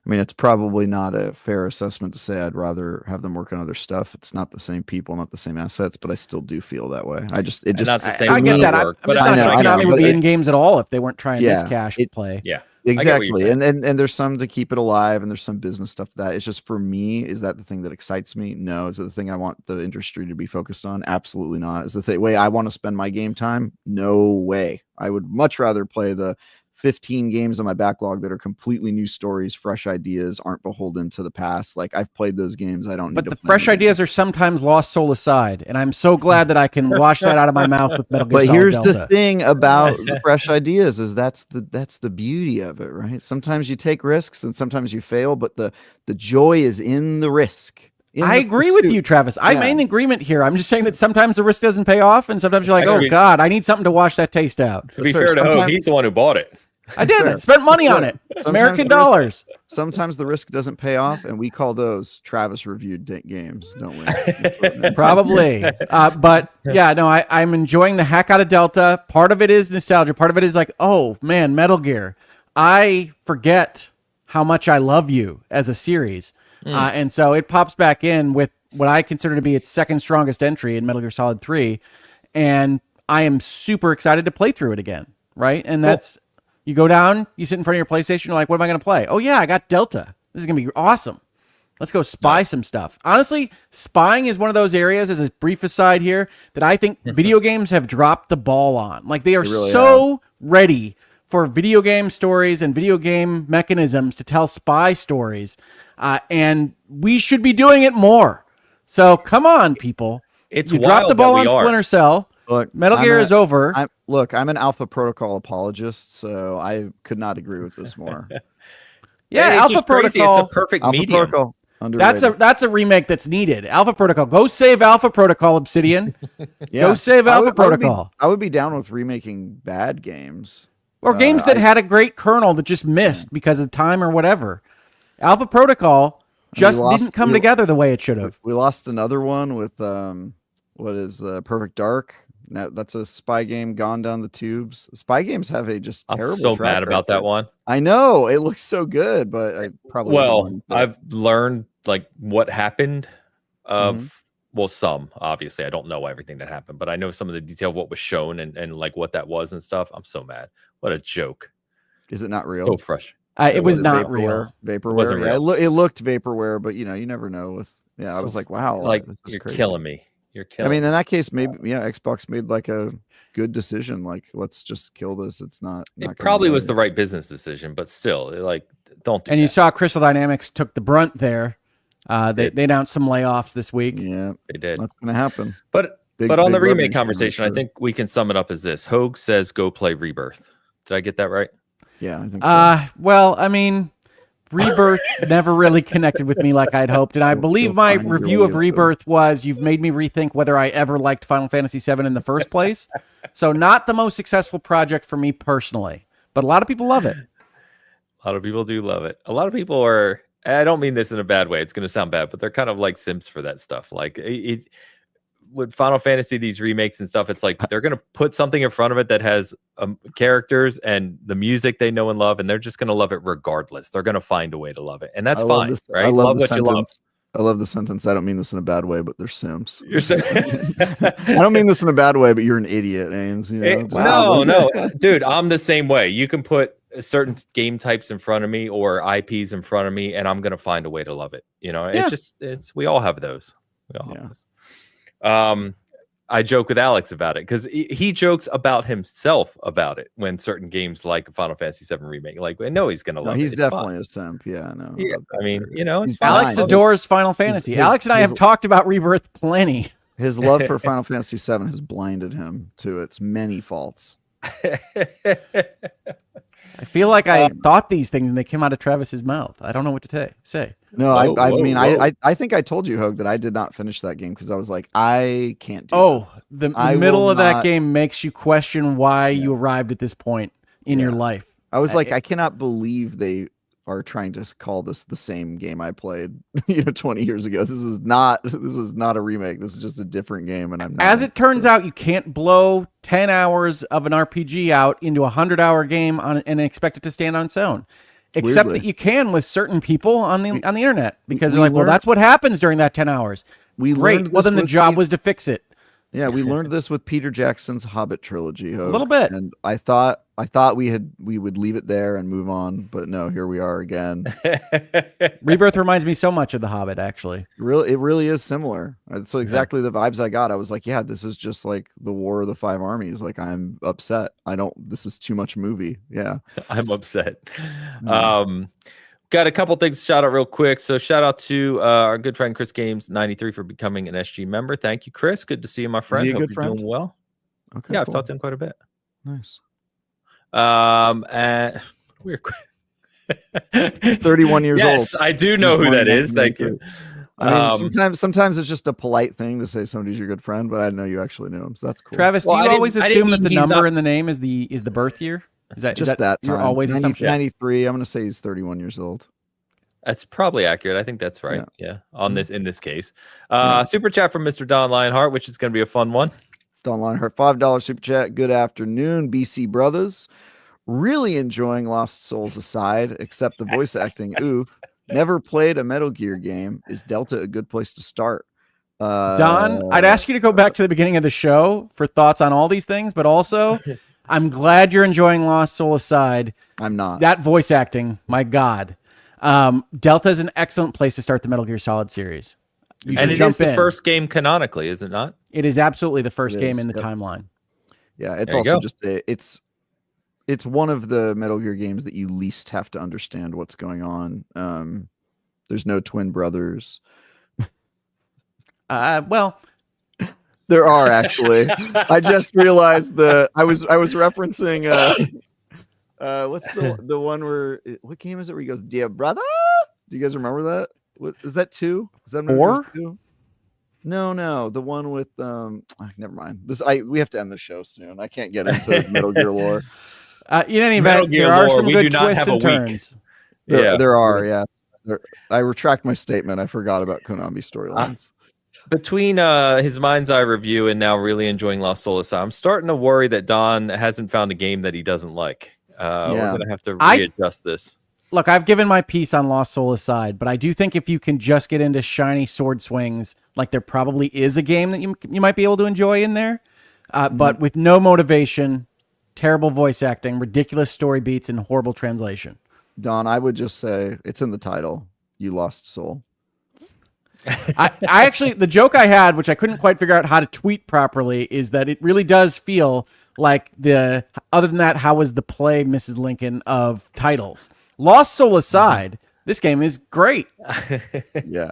I mean, it's probably not a fair assessment to say I'd rather have them work on other stuff. It's not the same people, not the same assets, but I still do feel that way. I get that. I'm just not sure Konami would be in games at all if they weren't trying this cash play. Yeah, exactly. And there's some to keep it alive, and there's some business stuff to that. It's just, for me, is that the thing that excites me? No. Is it the thing I want the industry to be focused on? Absolutely not. Is it the way I want to spend my game time? No way. I would much rather play the 15 games on my backlog that are completely new stories, fresh ideas, aren't beholden to the past. Like, I've played those games. I don't need But the fresh ideas are sometimes lost soul aside, and I'm so glad that I can wash that out of my mouth with Metal Gear Solid here's Delta. The thing about the fresh ideas is that's the beauty of it, right? Sometimes you take risks and sometimes you fail, but the joy is in the risk. I agree with you, Travis. I'm in agreement here. I'm just saying that sometimes the risk doesn't pay off, and sometimes you're like, oh God, I need something to wash that taste out. To be fair to Hogue, he's the one who bought it. I did. I spent money on it. American dollars. Sometimes the risk doesn't pay off, and we call those Travis reviewed games, don't we? Probably. But yeah, no, I'm enjoying the heck out of Delta. Part of it is nostalgia. Part of it is like, oh man, Metal Gear. I forget how much I love you as a series. And so it pops back in with what I consider to be its second strongest entry in Metal Gear Solid 3. And I am super excited to play through it again. Right. And that's, you go down, you sit in front of your PlayStation, you're like, what am I going to play? Oh, yeah, I got Delta. This is going to be awesome. Let's go spy some stuff. Honestly, spying is one of those areas, as a brief aside here, that I think video games have dropped the ball on. Like, they are really ready for video game stories and video game mechanisms to tell spy stories. And we should be doing it more. So come on, people. You dropped the ball on Splinter Cell. Look, Metal Gear is over. I'm an Alpha Protocol apologist, so I could not agree with this more. Alpha Protocol. It's a perfect medium. Protocol, that's a remake that's needed. Alpha Protocol. Go save Alpha Protocol, Obsidian. Go save Alpha Protocol. I would be down with remaking bad games. Or games that had a great kernel that just missed because of time or whatever. Alpha Protocol just didn't come together the way it should have. We lost another one with what is Perfect Dark. That's a spy game gone down the tubes. Spy games have a just terrible. I'm so mad about that one. I know it looks so good, but I probably I've learned like what happened of some. Obviously, I don't know everything that happened, but I know some of the detail of what was shown and like what that was and stuff. I'm so mad. What a joke. Is it not real? So frustrating. It was not real. Vaporware. It wasn't real. It looked vaporware, but you never know. I was like, wow, like this is you're crazy. killing me. You're killing. I mean, in that case, maybe Xbox made like a good decision. Like, let's just kill this. It's not. It probably was the right business decision, but still, like, don't. And you saw Crystal Dynamics took the brunt there. They announced some layoffs this week. Yeah, they did. That's going to happen. But on the remake conversation, I think we can sum it up as this: Hogue says, "Go play Rebirth." Did I get that right? Yeah, I think so. Well, I mean, Rebirth never really connected with me like I'd hoped, and I believe my review of Rebirth was, you've made me rethink whether I ever liked Final Fantasy VII in the first place. So not the most successful project for me personally, but a lot of people love it. A lot of people do love it. A lot of people are I don't mean this in a bad way. It's going to sound bad, but they're kind of like simps for that stuff. Like with Final Fantasy, these remakes and stuff, it's like they're going to put something in front of it that has characters and the music they know and love, and they're just going to love it regardless. They're going to find a way to love it, and that's fine, right? I love what you love. I love the sentence. I don't mean this in a bad way, but they're simps. You're saying I don't mean this in a bad way, but you're an idiot, Ains. You know? No, dude, I'm the same way. You can put certain game types in front of me or IPs in front of me, and I'm gonna find a way to love it. It's we all have those. We all have those. I joke with Alex about it because he jokes about himself about it when certain games like Final Fantasy VII Remake, like I know he's gonna love it. He's definitely a simp. Yeah, no. Yeah, I mean, it's Alex adores Final Fantasy. Alex and I have talked about Rebirth plenty. His love for Final Fantasy VII has blinded him to its many faults. I feel like I thought these things and they came out of Travis's mouth. I don't know what to say. No, I think I told you, Hogue, that I did not finish that game because I was like, I can't do the middle of that game makes you question why you arrived at this point in your life. I was like, I cannot believe they are trying to call this the same game I played 20 years ago. This is not a remake. This is just a different game. And as it turns out, you can't blow 10 hours of an RPG out into a 100-hour game and expect it to stand on its own. Except that you can with certain people on the internet because they're like, well, that's what happens during that 10 hours. Great. Well, then the job was to fix it. Yeah, we learned this with Peter Jackson's Hobbit trilogy. Hogue. A little bit. And I thought we would leave it there and move on, but no, here we are again. Rebirth reminds me so much of The Hobbit, actually. It really is similar. So exactly the vibes I got. I was like, yeah, this is just like the War of the Five Armies. Like, I'm upset. This is too much movie. Yeah. I'm upset. Got a couple things to shout out real quick. So shout out to our good friend Chris Games 93 for becoming an SG member. Thank you, Chris. Good to see you, my friend. Is he a Hope good you're friend? doing well. Okay. Yeah, I've talked to him quite a bit. Nice. And we're He's 31 years old. Yes, I do know who that is. Thank you. I mean, sometimes it's just a polite thing to say somebody's your good friend, but I know you actually knew him, so that's cool. Travis, do you always assume that the number in the name is the birth year? Is that that you're always 93? I'm going to say he's 31 years old. That's probably accurate. I think that's right. Yeah. In this case. Super chat from Mr. Don Lionheart, which is going to be a fun one. Don Lionheart, $5 super chat. Good afternoon, BC brothers. Really enjoying Lost Souls aside, except the voice acting. Oof. Never played a Metal Gear game. Is Delta a good place to start? Don, I'd ask you to go back to the beginning of the show for thoughts on all these things, but also I'm glad you're enjoying Lost Soul aside. I'm not. That voice acting, my God. Delta is an excellent place to start the Metal Gear Solid series. And it is the first game canonically, is it not? It is absolutely the first game in the timeline. Yeah, it's also just it's one of the Metal Gear games that you least have to understand what's going on. There's no twin brothers. Well, there are actually. I just realized I was referencing what's the one where what game is it where he goes, "Dear brother"? Do you guys remember that? Is that 2? Is that 4? 2? No, the one with never mind. We have to end the show soon. I can't get into Metal Gear lore. In any event, there are some good twists and turns. There are, yeah. I retract my statement. I forgot about Konami storylines. Between his Mind's Eye review and now really enjoying Lost Soul aside, I'm starting to worry that Don hasn't found a game that he doesn't like. We're going to have to readjust this. Look, I've given my piece on Lost Soul aside, but I do think if you can just get into shiny sword swings, like there probably is a game that you might be able to enjoy in there, but with no motivation, terrible voice acting, ridiculous story beats, and horrible translation. Don, I would just say it's in the title. You lost soul. I actually, the joke I had, which I couldn't quite figure out how to tweet properly, is that it really does feel like other than that, how was the play, Mrs. Lincoln, of titles? Lost Soul aside, this game is great. Yeah.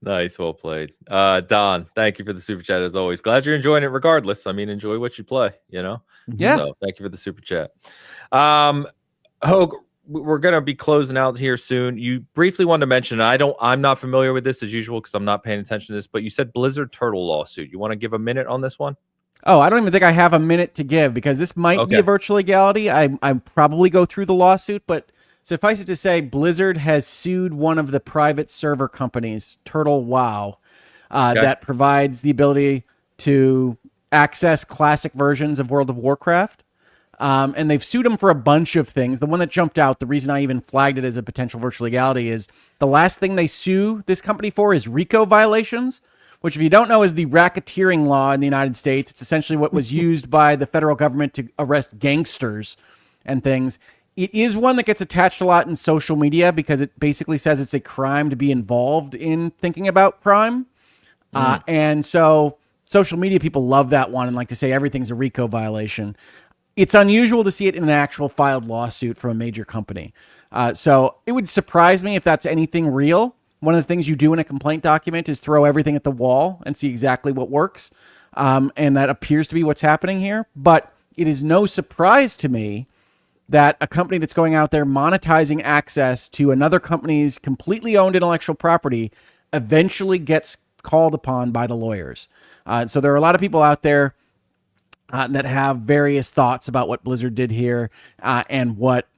Nice. Well played. Don, thank you for the super chat as always. Glad you're enjoying it regardless. I mean, enjoy what you play, Yeah. So thank you for the super chat. Hogue, we're going to be closing out here soon. You briefly wanted to mention, I'm not familiar with this as usual because I'm not paying attention to this, but you said Blizzard Turtle lawsuit. You want to give a minute on this one? Oh, I don't even think I have a minute to give because this might be a virtual legality. I probably go through the lawsuit, but Suffice it to say, Blizzard has sued one of the private server companies, Turtle WoW, that provides the ability to access classic versions of World of Warcraft. And they've sued them for a bunch of things. The one that jumped out, the reason I even flagged it as a potential virtual legality, is the last thing they sue this company for is RICO violations, which, if you don't know, is the racketeering law in the United States. It's essentially what was used by the federal government to arrest gangsters and things. It is one that gets attached a lot in social media because it basically says it's a crime to be involved in thinking about crime. And so social media people love that one and like to say everything's a RICO violation. It's unusual to see it in an actual filed lawsuit from a major company. So it would surprise me if that's anything real. One of the things you do in a complaint document is throw everything at the wall and see exactly what works. And that appears to be what's happening here. But it is no surprise to me that a company that's going out there monetizing access to another company's completely owned intellectual property eventually gets called upon by the lawyers. So there are a lot of people out there that have various thoughts about what Blizzard did here and what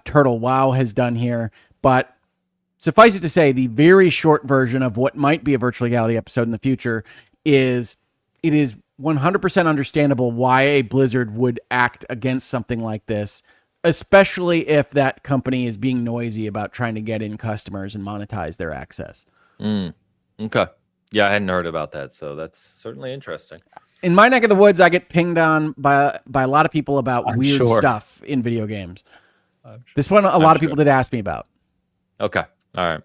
Turtle WoW has done here. But suffice it to say, the very short version of what might be a virtual legality episode in the future is it is 100% understandable why a Blizzard would act against something like this, especially if that company is being noisy about trying to get in customers and monetize their access. Okay. Yeah, I hadn't heard about that, so that's certainly interesting. In my neck of the woods, I get pinged on by a lot of people about weird stuff in video games. This one, a lot of people did ask me about. Okay. All right.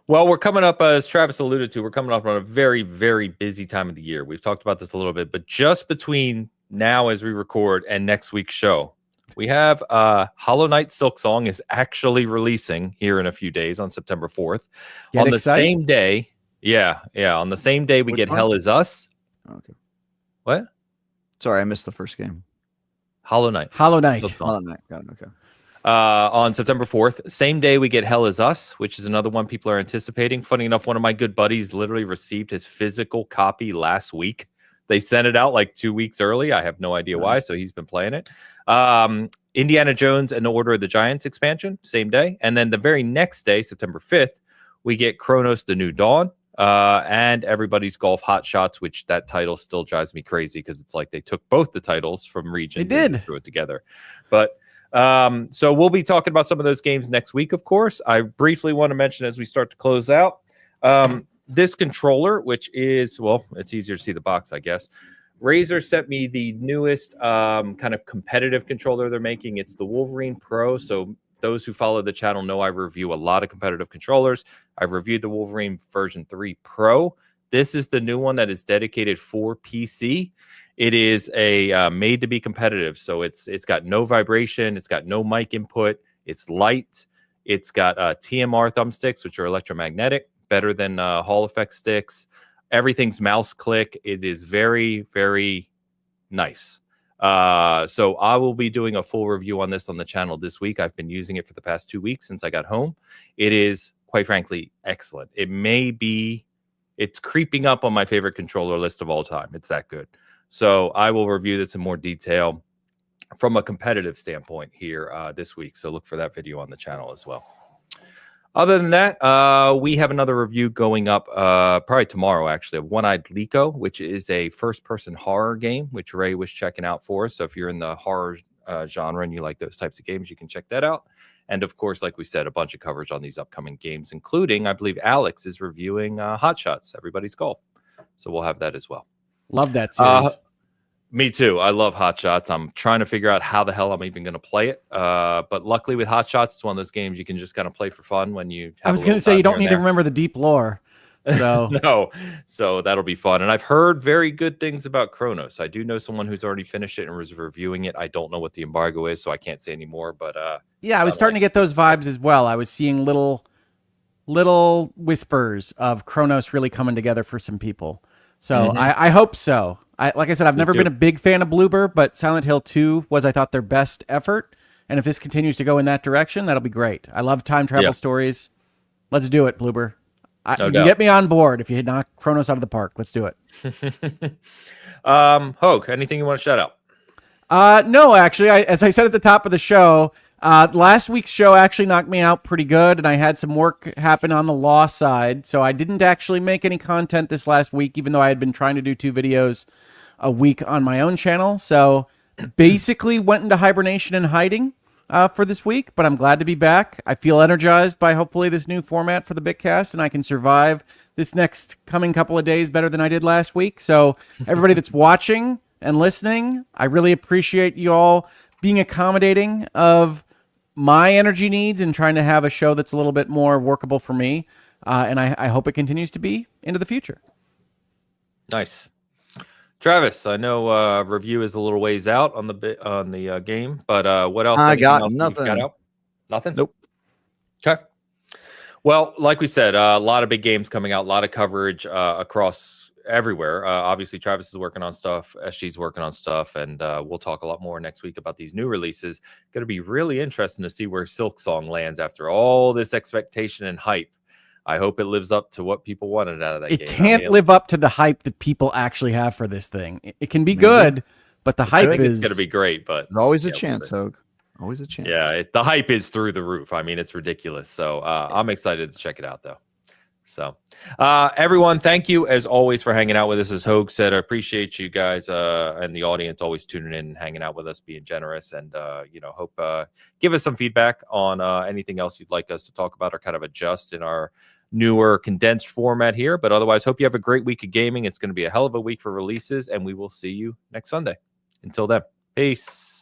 Well, we're coming up, as Travis alluded to, we're coming up on a very, very busy time of the year. We've talked about this a little bit, but just between now as we record and next week's show, we have Hollow Knight Silksong is actually releasing here in a few days on September 4th. On the same day, on the same day we get Hell Is Us. Okay. What? Sorry, I missed the first game. Hollow Knight. Hollow Knight. Got it. Okay. On September 4th, same day we get Hell Is Us, which is another one people are anticipating. Funny enough, one of my good buddies literally received his physical copy last week. They sent it out like 2 weeks early. I have no idea why, so he's been playing it. Indiana Jones and the Order of the Giants expansion, same day. And then the very next day, September 5th, we get Chronos: The New Dawn. And Everybody's Golf Hot Shots, which that title still drives me crazy because it's like they took both the titles from Region. They did. Threw it together. But so we'll be talking about some of those games next week, of course. I briefly want to mention as we start to close out this controller, which is, well, it's easier to see the box, I guess. Razer sent me the newest kind of competitive controller they're making. It's the Wolverine Pro. So those who follow the channel know I review a lot of competitive controllers. I've reviewed the Wolverine version 3 Pro. This is the new one that is dedicated for PC. It is a made to be competitive. So it's got no vibration. It's got no mic input. It's light. It's got TMR thumbsticks, which are electromagnetic, better than Hall effect sticks. Everything's mouse click. It is very, very nice. So I will be doing a full review on this on the channel this week. I've been using it for the past 2 weeks since I got home. It is, quite frankly, excellent. It's creeping up on my favorite controller list of all time. It's that good. So I will review this in more detail from a competitive standpoint here this week. So look for that video on the channel as well. Other than that, we have another review going up probably tomorrow, actually, of One-Eyed Liko, which is a first-person horror game, which Ray was checking out for us. So if you're in the horror genre and you like those types of games, you can check that out. And, of course, like we said, a bunch of coverage on these upcoming games, including, I believe, Alex is reviewing Hot Shots, Everybody's Golf. So we'll have that as well. Love that series. Me too. I love Hot Shots. I'm trying to figure out how the hell I'm even going to play it. But luckily with Hot Shots, it's one of those games you can just kind of play for fun when you have I was going to say, you don't need to remember the deep lore. So no. So that'll be fun. And I've heard very good things about Chronos. I do know someone who's already finished it and was reviewing it. I don't know what the embargo is, so I can't say anymore. But yeah, I was starting to get those vibes as well. I was seeing little whispers of Chronos really coming together for some people. So I hope so. Like I said, I've never been a big fan of Bloober, but Silent Hill 2 was, I thought, their best effort. And if this continues to go in that direction, that'll be great. I love time travel stories. Let's do it, Bloober. You can get me on board if you knock Chronos out of the park. Let's do it. Hogue, anything you want to shout out? No, actually, as I said at the top of the show, Last week's show actually knocked me out pretty good, and I had some work happen on the law side, so I didn't actually make any content this last week, even though I had been trying to do 2 videos a week on my own channel. So basically went into hibernation and hiding for this week, but I'm glad to be back. I feel energized by hopefully this new format for the Bitcast, and I can survive this next coming couple of days better than I did last week. So everybody that's watching and listening, I really appreciate you all being accommodating of my energy needs and trying to have a show that's a little bit more workable for me. And I hope it continues to be into the future. Nice. Travis, I know review is a little ways out on the game, but what else? I got else nothing. Got out? Nothing? Nope. Okay. Well, like we said, a lot of big games coming out, a lot of coverage across everywhere. Obviously, Travis is working on stuff, SG's working on stuff, and we'll talk a lot more next week about these new releases. Going to be really interesting to see where Silksong lands after all this expectation and hype. I hope it lives up to what people wanted out of that game. It can't live up to the hype that people actually have for this thing. It can be Maybe. good, but the hype is going to be great. But There's always a chance, Hogue. Always a chance. Yeah, the hype is through the roof. I mean, it's ridiculous. So I'm excited to check it out, though. So everyone, thank you as always for hanging out with us. As Hogue said, I appreciate you guys and the audience always tuning in and hanging out with us, being generous, and hope give us some feedback on anything else you'd like us to talk about or kind of adjust in our newer condensed format here. But otherwise, hope you have a great week of gaming. It's going to be a hell of a week for releases, and we will see you next Sunday. Until then, peace.